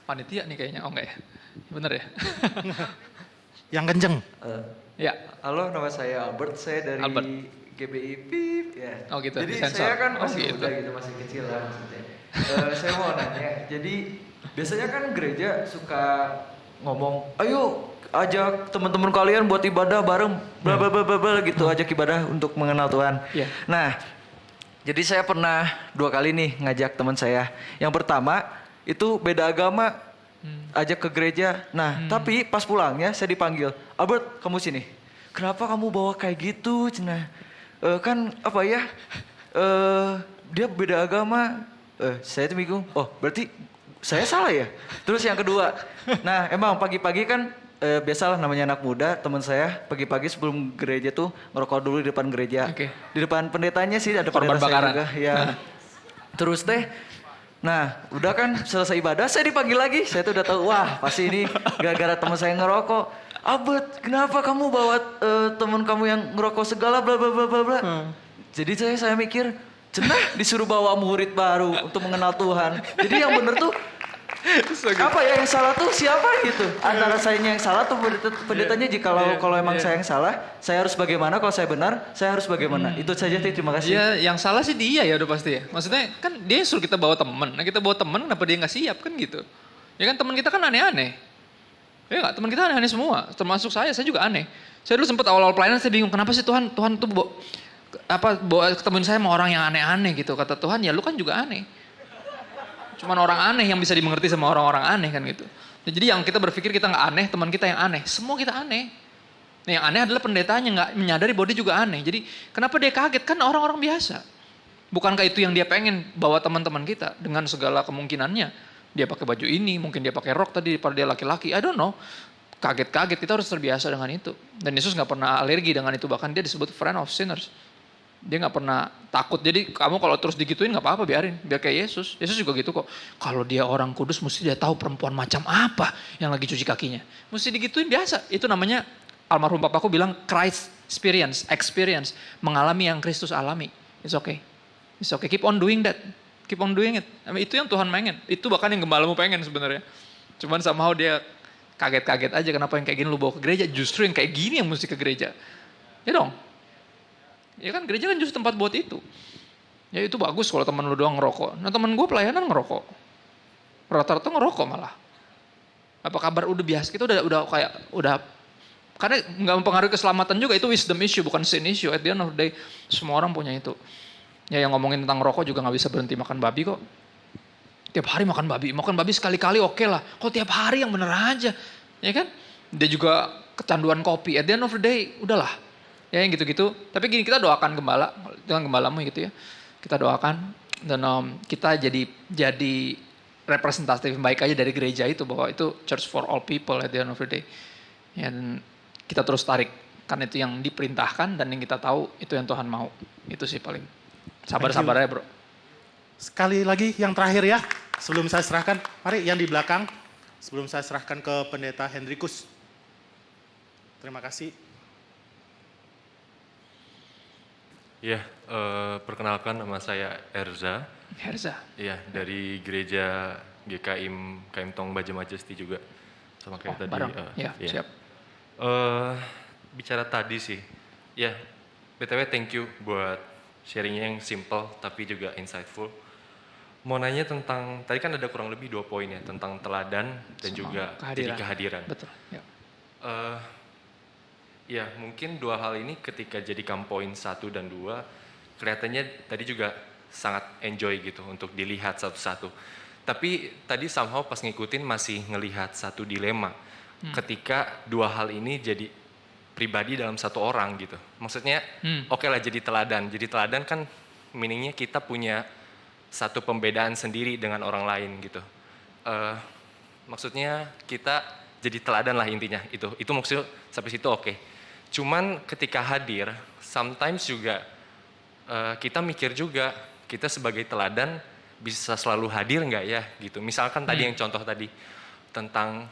Panitia nih kayaknya, oh enggak ya? Bener ya?
Yang kenceng.
Ya,
Halo, nama saya Albert. Saya dari
Albert.
GBI PIP. Ya.
Oh gitu,
Jadi
disensor.
saya kan
Oh
masih
gitu.
muda gitu, masih kecil lah maksudnya. Saya mau nanya, jadi biasanya kan gereja suka ngomong, ayo ajak teman-teman kalian buat ibadah bareng, bla bla bla bla bla gitu, ajak ibadah untuk mengenal Tuhan.
Iya.
Nah, jadi saya pernah 2 kali nih ngajak teman saya. Yang pertama itu beda agama, ajak ke gereja. Nah, tapi pas pulangnya saya dipanggil, Albert, kamu sini. Kenapa kamu bawa kayak gitu, Cenah? Kan apa ya? Dia beda agama. Saya tuh bingung. Oh, berarti saya salah ya? Terus yang kedua, nah emang pagi-pagi kan biasalah namanya anak muda, teman saya pagi-pagi sebelum gereja tuh ngerokok dulu di depan gereja.
Oke.
Di depan pendetanya sih ada
Korban
pendeta saya
bakaran.
juga. Ya. Terus teh, nah udah kan selesai ibadah saya dipanggil lagi. Saya tuh udah tahu, wah pasti ini gara-gara teman saya ngerokok. Abet, kenapa kamu bawa teman kamu yang ngerokok segala bla bla bla bla bla. Jadi saya mikir, cenah disuruh bawa murid baru untuk mengenal Tuhan. Jadi yang bener tuh apa ya yang salah tuh siapa gitu? Antara sayanya yang salah tuh pendetanya. Kalau emang saya yang salah, saya harus bagaimana? Kalau saya benar, saya harus bagaimana? Itu saja, terima kasih.
Ya, yang salah sih dia ya udah pasti ya. Maksudnya kan dia suruh kita bawa temen. Nah kita bawa temen kenapa dia nggak siap kan gitu. Ya kan teman kita kan aneh-aneh. Ya nggak, teman kita aneh-aneh semua. Termasuk saya juga aneh. Saya dulu sempat awal-awal pelayanan saya bingung kenapa sih Tuhan tuh bawa ketemuin saya sama orang yang aneh-aneh gitu. Kata Tuhan ya lu kan juga aneh. Cuman orang aneh yang bisa dimengerti sama orang-orang aneh kan gitu. Nah, jadi yang kita berpikir kita nggak aneh, teman kita yang aneh. Semua kita aneh. Nah, yang aneh adalah pendetanya nggak menyadari bahwa dia juga aneh. Jadi kenapa dia kaget? Kan orang-orang biasa. Bukankah itu yang dia pengen bawa teman-teman kita dengan segala kemungkinannya? Dia pakai baju ini, mungkin dia pakai rok tadi, pada dia laki-laki. I don't know. Kaget-kaget, kita harus terbiasa dengan itu. Dan Yesus nggak pernah alergi dengan itu. Bahkan dia disebut friend of sinners. Dia nggak pernah takut. Jadi kamu kalau terus digituin nggak apa-apa, biarin. Biar kayak Yesus. Yesus juga gitu kok. Kalau dia orang kudus, mesti dia tahu perempuan macam apa yang lagi cuci kakinya. Mesti digituin biasa. Itu namanya, almarhum papaku bilang Christ experience. Mengalami yang Kristus alami. It's okay. It's okay. Keep on doing that. Keep on doing it. Itu yang Tuhan pengen. Itu bahkan yang gembalamu pengen sebenarnya. Cuman somehow dia kaget-kaget aja kenapa yang kayak gini lu bawa ke gereja. Justru yang kayak gini yang mesti ke gereja. Ya dong. Ya kan gereja kan justru tempat buat itu. Ya itu bagus kalau teman lu doang ngerokok. Nah teman gue pelayanan ngerokok. Rata-rata ngerokok malah. Apa kabar udah biasa. Kita udah karena nggak mempengaruhi keselamatan juga. Itu wisdom issue bukan sin issue. At the end of the day semua orang punya itu. Ya yang ngomongin tentang rokok juga gak bisa berhenti makan babi kok. Tiap hari makan babi sekali-kali oke lah. Kok tiap hari yang bener aja, ya kan? Dia juga kecanduan kopi. At the end of the day, udahlah. Ya yang gitu-gitu. Tapi gini, kita doakan gembala, dengan gembalamu gitu ya. Kita doakan dan kita jadi representatif yang baik aja dari gereja itu bahwa itu church for all people at the end of the day. Ya, dan kita terus tarik karena itu yang diperintahkan dan yang kita tahu itu yang Tuhan mau. Itu sih paling. Sabar-sabar ya bro.
Sekali lagi yang terakhir ya, sebelum saya serahkan, mari yang di belakang, sebelum saya serahkan ke pendeta Hendrikus. Terima kasih.
Ya, perkenalkan nama saya Erza.
Herza.
Ya, dari gereja GKIM KM Tong Baja Majesti juga. Sama kayak tadi.
Bareng. Ya, siap.
Bicara tadi sih, ya, BTW thank you buat sharingnya yang simple tapi juga insightful. Mau nanya tentang, tadi kan ada kurang lebih 2 poin ya, tentang teladan dan juga jadi kehadiran.
Betul. Ya.
Ya mungkin 2 hal ini ketika jadikan poin 1 dan 2, kelihatannya tadi juga sangat enjoy gitu untuk dilihat satu-satu. Tapi tadi somehow pas ngikutin masih ngelihat satu dilema. Ketika 2 hal ini jadi pribadi dalam satu orang gitu. Maksudnya oke lah jadi teladan. Jadi teladan kan meaningnya kita punya satu pembedaan sendiri dengan orang lain gitu. Maksudnya kita jadi teladan lah intinya itu. Itu maksudnya sampai situ oke. Cuman ketika hadir, sometimes juga kita mikir juga kita sebagai teladan bisa selalu hadir nggak ya gitu. Misalkan tadi yang contoh tadi tentang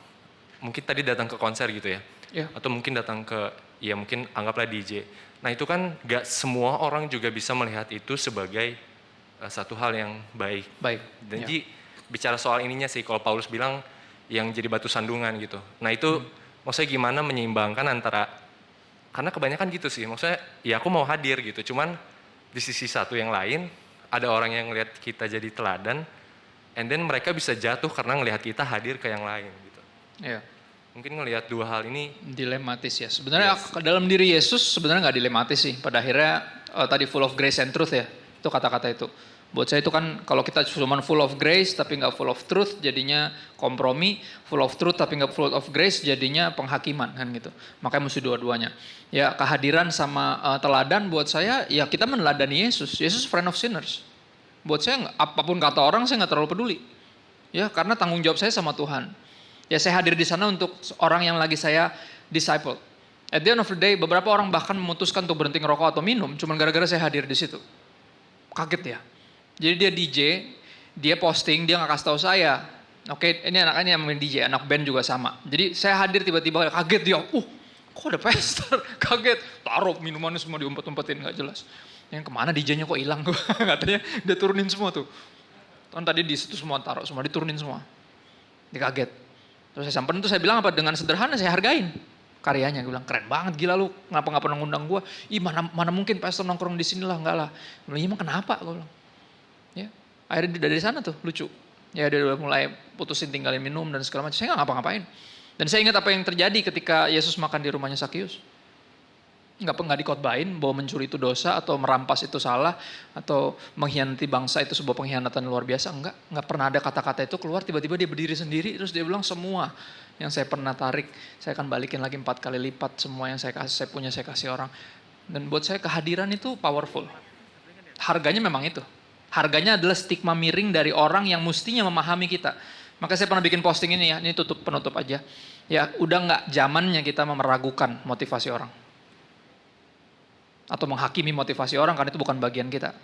mungkin tadi datang ke konser gitu ya.
Ya.
Atau mungkin datang ke, ya mungkin anggaplah DJ. Nah itu kan gak semua orang juga bisa melihat itu sebagai satu hal yang baik.
Baik.
Jadi bicara soal ininya sih, kalau Paulus bilang yang jadi batu sandungan gitu. Nah itu maksudnya gimana menyeimbangkan antara, karena kebanyakan gitu sih, maksudnya ya aku mau hadir gitu, cuman di sisi satu yang lain ada orang yang ngelihat kita jadi teladan, and then mereka bisa jatuh karena ngelihat kita hadir ke yang lain gitu.
Iya.
Mungkin ngelihat dua hal ini
Dilematis ya. Sebenarnya dalam diri Yesus sebenarnya nggak dilematis sih. Pada akhirnya tadi full of grace and truth ya. Itu kata-kata itu. Buat saya itu kan kalau kita cuma full of grace tapi nggak full of truth jadinya kompromi. Full of truth tapi nggak full of grace jadinya penghakiman kan gitu. Makanya mesti dua-duanya. Ya kehadiran sama teladan buat saya ya kita meneladani Yesus. Yesus friend of sinners. Buat saya apapun kata orang saya nggak terlalu peduli. Ya karena tanggung jawab saya sama Tuhan. Ya saya hadir di sana untuk orang yang lagi saya disciple. At the end of the day, beberapa orang bahkan memutuskan untuk berhenti ngerokok atau minum, cuma gara-gara saya hadir di situ. Kaget ya. Jadi dia DJ, dia posting, dia nggak kasih tahu saya. Oke, ini anaknya yang main DJ, anak band juga sama. Jadi saya hadir tiba-tiba kaget dia. Kok ada pastor? Kaget. Taruh minumannya semua diumpet-umpetin nggak jelas. Yang kemana DJ-nya kok hilang? Katanya dia turunin semua tuh. Kan tadi di situ semua taruh, semua diturunin semua. Dia kaget. Terus saya samperin, saya bilang apa, dengan sederhana saya hargain karyanya. Gue bilang keren banget, gila lu, ngapa nggak pernah ngundang gue? Mana mungkin pastor nongkrong di sini lah, enggak lah. Gue bilang, emang kenapa? Gue bilang, ya akhirnya dari sana tuh lucu. Ya dia udah mulai putusin tinggalin minum dan segala macam. Saya nggak ngapa-ngapain. Dan saya ingat apa yang terjadi ketika Yesus makan di rumahnya Sakius. Nggak dikotbahin bahwa mencuri itu dosa atau merampas itu salah atau mengkhianati bangsa itu sebuah pengkhianatan luar biasa. Nggak pernah ada kata-kata itu keluar, tiba-tiba dia berdiri sendiri terus dia bilang semua yang saya pernah tarik saya akan balikin lagi 4 kali lipat, semua yang saya punya saya kasih orang. Dan buat saya kehadiran itu powerful. Harganya memang itu. Harganya adalah stigma miring dari orang yang mestinya memahami kita. Maka saya pernah bikin posting ini ya, ini penutup aja. Ya udah nggak zamannya kita meragukan motivasi orang. Atau menghakimi motivasi orang karena itu bukan bagian kita.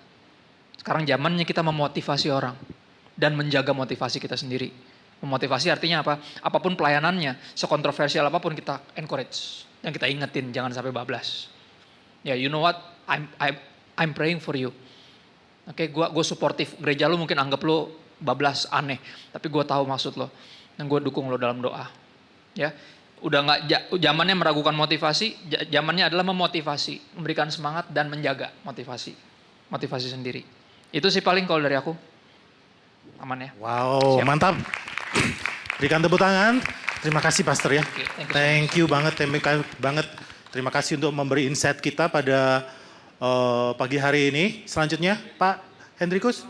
Sekarang zamannya kita memotivasi orang dan menjaga motivasi kita sendiri. Memotivasi artinya apa? Apapun pelayanannya, sekontroversial apapun kita encourage dan kita ingetin jangan sampai bablas. Ya, you know what? I'm praying for you. Oke, gue suportif. Gereja lu mungkin anggap lu bablas aneh, tapi gue tahu maksud lo dan gue dukung lo dalam doa. Ya. Udah nggak zamannya meragukan motivasi, zamannya adalah memotivasi, memberikan semangat dan menjaga motivasi sendiri. Itu sih paling kalau dari aku. Aman ya.
Wow,
Siap.
mantap. Berikan tepuk tangan. Terima kasih Pastor ya.
Oke,
Thank you banget. Terima kasih untuk memberi insight kita pada pagi hari ini. Selanjutnya Pak Hendrikus,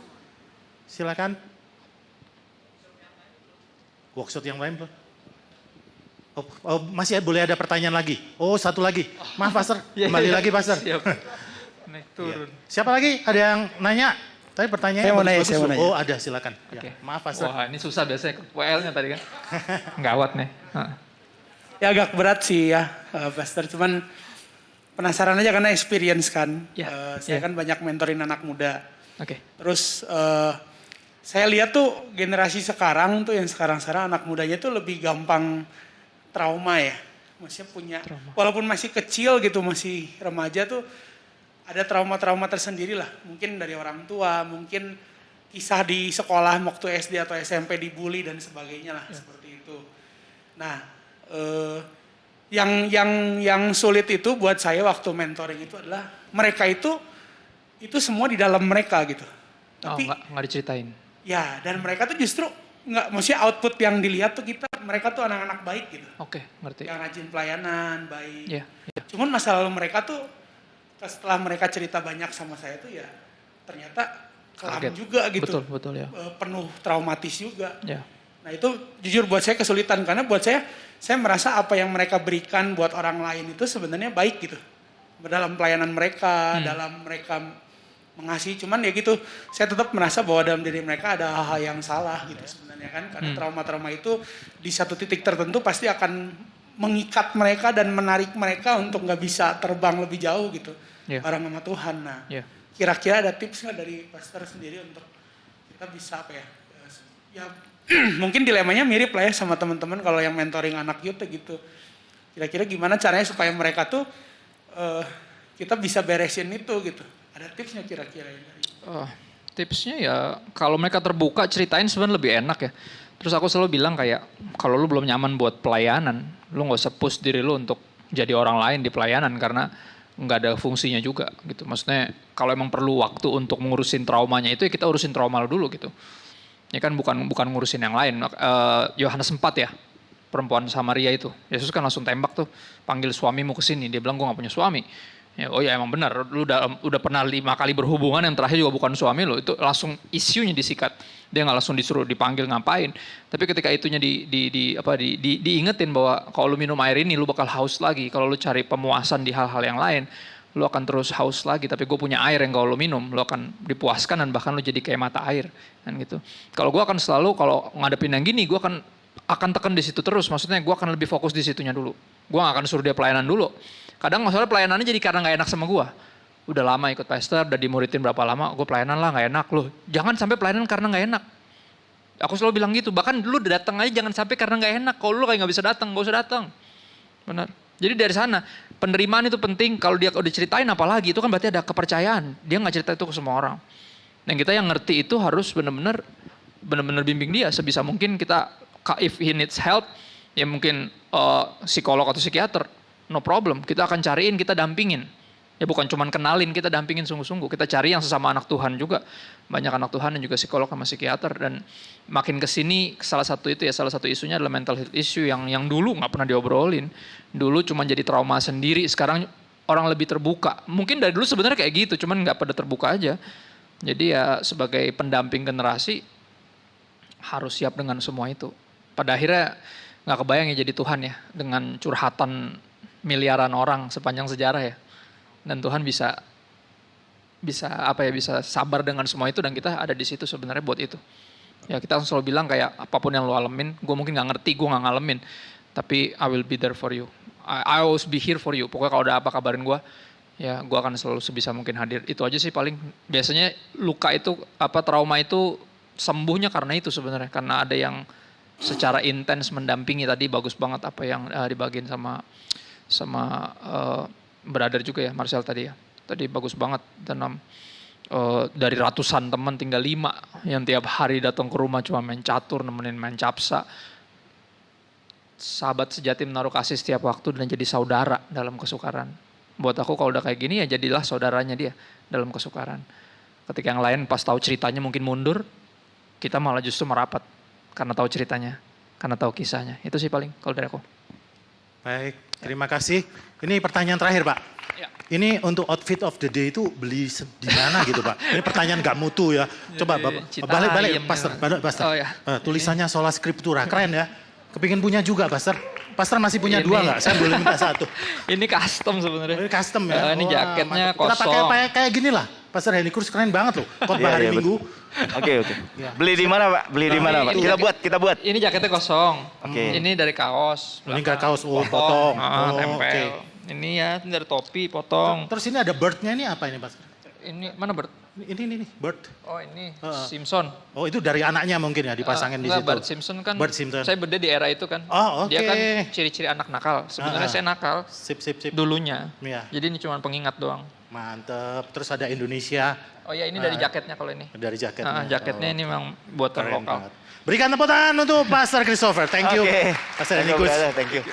silakan. Workshop yang lain Pak. Masih boleh ada pertanyaan lagi? Oh, satu lagi. Maaf, Pastor. Kembali lagi, Pastor.
Siap. Naik turun.
Siapa lagi? Ada yang nanya? Tadi pertanyaannya
saya mau nanya.
Oh, ada, silakan.
Oke.
Ya, maaf, Pastor.
Wah, ini susah biasanya WL-nya tadi kan. Gawat nih.
Ya agak berat sih ya, Pastor. Cuman penasaran aja karena experience kan.
Ya,
Saya kan banyak mentorin anak muda.
Oke.
Terus saya lihat tuh generasi sekarang tuh yang sekarang anak mudanya tuh lebih gampang trauma ya. Maksudnya punya, walaupun masih kecil gitu, masih remaja tuh ada trauma-trauma tersendiri lah. Mungkin dari orang tua, mungkin kisah di sekolah waktu SD atau SMP dibully dan sebagainya lah, seperti itu. Nah, yang sulit itu buat saya waktu mentoring itu adalah mereka itu semua di dalam mereka gitu. Tapi
nggak diceritain.
ya, dan mereka tuh justru nggak, maksudnya output yang dilihat tuh mereka tuh anak-anak baik gitu.
Oke, ngerti.
Yang rajin pelayanan, baik.
Iya.
Cuman masa lalu mereka tuh setelah mereka cerita banyak sama saya tuh ya ternyata kelam
Kaget.
juga gitu.
Betul ya.
Penuh traumatis juga.
Ya.
Nah itu jujur buat saya kesulitan karena buat saya merasa apa yang mereka berikan buat orang lain itu sebenarnya baik gitu. Dalam pelayanan mereka, dalam mereka mengasihi, cuman ya gitu, saya tetap merasa bahwa dalam diri mereka ada hal-hal yang salah gitu sebenarnya kan, karena trauma-trauma itu di satu titik tertentu pasti akan mengikat mereka dan menarik mereka untuk nggak bisa terbang lebih jauh gitu, bareng sama Tuhan. Nah, kira-kira ada tips nggak dari Pastor sendiri untuk kita bisa apa ya, ya mungkin dilemanya mirip lah ya sama teman-teman kalau yang mentoring anak youth gitu, kira-kira gimana caranya supaya mereka tuh kita bisa beresin itu gitu. Ada tipsnya kira-kira ya?
Tipsnya ya kalau mereka terbuka ceritain sebenarnya lebih enak ya. Terus aku selalu bilang kayak, kalau lu belum nyaman buat pelayanan, lu nggak usah push diri lu untuk jadi orang lain di pelayanan karena nggak ada fungsinya juga gitu. Maksudnya kalau emang perlu waktu untuk ngurusin traumanya itu ya kita urusin trauma lu dulu gitu. Ya kan bukan ngurusin yang lain. Yohanes 4 ya, perempuan Samaria itu. Yesus kan langsung tembak tuh, panggil suamimu ke sini. Dia bilang gue nggak punya suami. Ya, oh ya emang benar, lu udah pernah 5 kali berhubungan yang terakhir juga bukan suami lu. Itu langsung isunya disikat. Dia nggak langsung disuruh dipanggil ngapain. Tapi ketika itunya diingetin bahwa kalau lu minum air ini lu bakal haus lagi. Kalau lu cari pemuasan di hal-hal yang lain, lu akan terus haus lagi. Tapi gue punya air yang kalau lu minum, lu akan dipuaskan dan bahkan lu jadi kayak mata air. Kan gitu. Kalau gue akan selalu kalau ngadepin yang gini, gue akan tekan di situ terus. Maksudnya gue akan lebih fokus di situnya dulu. Gue gak akan suruh dia pelayanan dulu. Kadang masalah pelayanannya jadi karena gak enak sama gue. Udah lama ikut pastor, udah dimuridin berapa lama, gue pelayanan lah gak enak loh. Jangan sampai pelayanan karena gak enak. Aku selalu bilang gitu, bahkan lu datang aja jangan sampai karena gak enak. Kalau lu kayak gak bisa datang, gak usah datang. Benar. Jadi dari sana, penerimaan itu penting. Kalau dia udah ceritain apalagi, itu kan berarti ada kepercayaan. Dia gak cerita itu ke semua orang. Dan kita yang ngerti itu harus benar-benar bimbing dia. Sebisa mungkin kita, if he needs help, ya mungkin psikolog atau psikiater, no problem. Kita akan cariin, kita dampingin. Ya bukan cuma kenalin, kita dampingin sungguh-sungguh. Kita cari yang sesama anak Tuhan juga. Banyak anak Tuhan dan juga psikolog sama psikiater. Dan makin kesini salah satu isunya adalah mental health issue yang dulu nggak pernah diobrolin. Dulu cuma jadi trauma sendiri, sekarang orang lebih terbuka. Mungkin dari dulu sebenarnya kayak gitu, cuman nggak pada terbuka aja. Jadi ya sebagai pendamping generasi harus siap dengan semua itu. Pada akhirnya nggak kebayang ya jadi Tuhan ya, dengan curhatan miliaran orang sepanjang sejarah ya. Dan Tuhan bisa sabar dengan semua itu dan kita ada di situ sebenarnya buat itu. Ya kita selalu bilang kayak apapun yang lo alamin, gue mungkin nggak ngerti, gue nggak ngalamin, tapi I will be there for you. I always be here for you. Pokoknya kalau ada apa kabarin gue, ya gue akan selalu sebisa mungkin hadir. Itu aja sih paling. Biasanya luka itu trauma itu sembuhnya karena itu sebenarnya, karena ada yang secara intens mendampingi. Tadi bagus banget apa yang dibagiin sama brother juga ya, Marcel tadi ya. Tadi bagus banget. Dan dari ratusan teman tinggal 5 yang tiap hari datang ke rumah cuma main catur, nemenin main capsa. Sahabat sejati menaruh kasih setiap waktu dan jadi saudara dalam kesukaran. Buat aku kalau udah kayak gini ya jadilah saudaranya dia dalam kesukaran. Ketika yang lain pas tahu ceritanya mungkin mundur, kita malah justru merapat karena tahu ceritanya, karena tahu kisahnya. Itu sih paling kalau dari aku.
Baik, terima kasih. Ini pertanyaan terakhir Pak.
Ya.
Ini untuk outfit of the day itu beli di mana gitu Pak? Ini pertanyaan gak mutu ya. Coba balik Pastor.
Oh, ya.
Tulisannya Sola Scriptura, keren ya. Kepingin punya juga Pastor. Pastor masih punya 2 nggak? Saya boleh minta 1.
Ini custom sebenarnya.
Ini custom ya.
Ini jaketnya
mantap. Kita
kosong.
pakai kayak gini lah. Pastor Henny Kurs keren banget loh. Khotbah hari Minggu.
Oke. Beli di mana Pak? Beli di mana Pak? Kita buat.
Ini jaketnya kosong.
Oke.
Ini dari kaos.
Ini kayak kaos potong.
Tempel.
Oke.
Ini ya dari topi potong.
Terus ini ada bird-nya ini apa ini Pastor?
Ini mana Bert?
Ini bird.
Oh ini Simpson.
Oh itu dari anaknya mungkin ya dipasangin di situ.
Bert Simpson kan.
Bert Simpson.
Saya beda di era itu kan.
Oh oke.
Dia kan ciri-ciri anak nakal. Sebenarnya saya nakal.
Sip.
Dulunya.
Iya.
Jadi ini cuma pengingat doang.
Mantep. Terus ada Indonesia.
Oh ya ini dari jaketnya kalau ini.
Dari jaketnya.
Jaketnya ini memang buatan
Keren
lokal.
banget. Berikan tepuk tangan untuk Pastor Christopher. Thank you.
Oke.
Pastor
Thank you,
Henny Kurs.
brother. Thank you.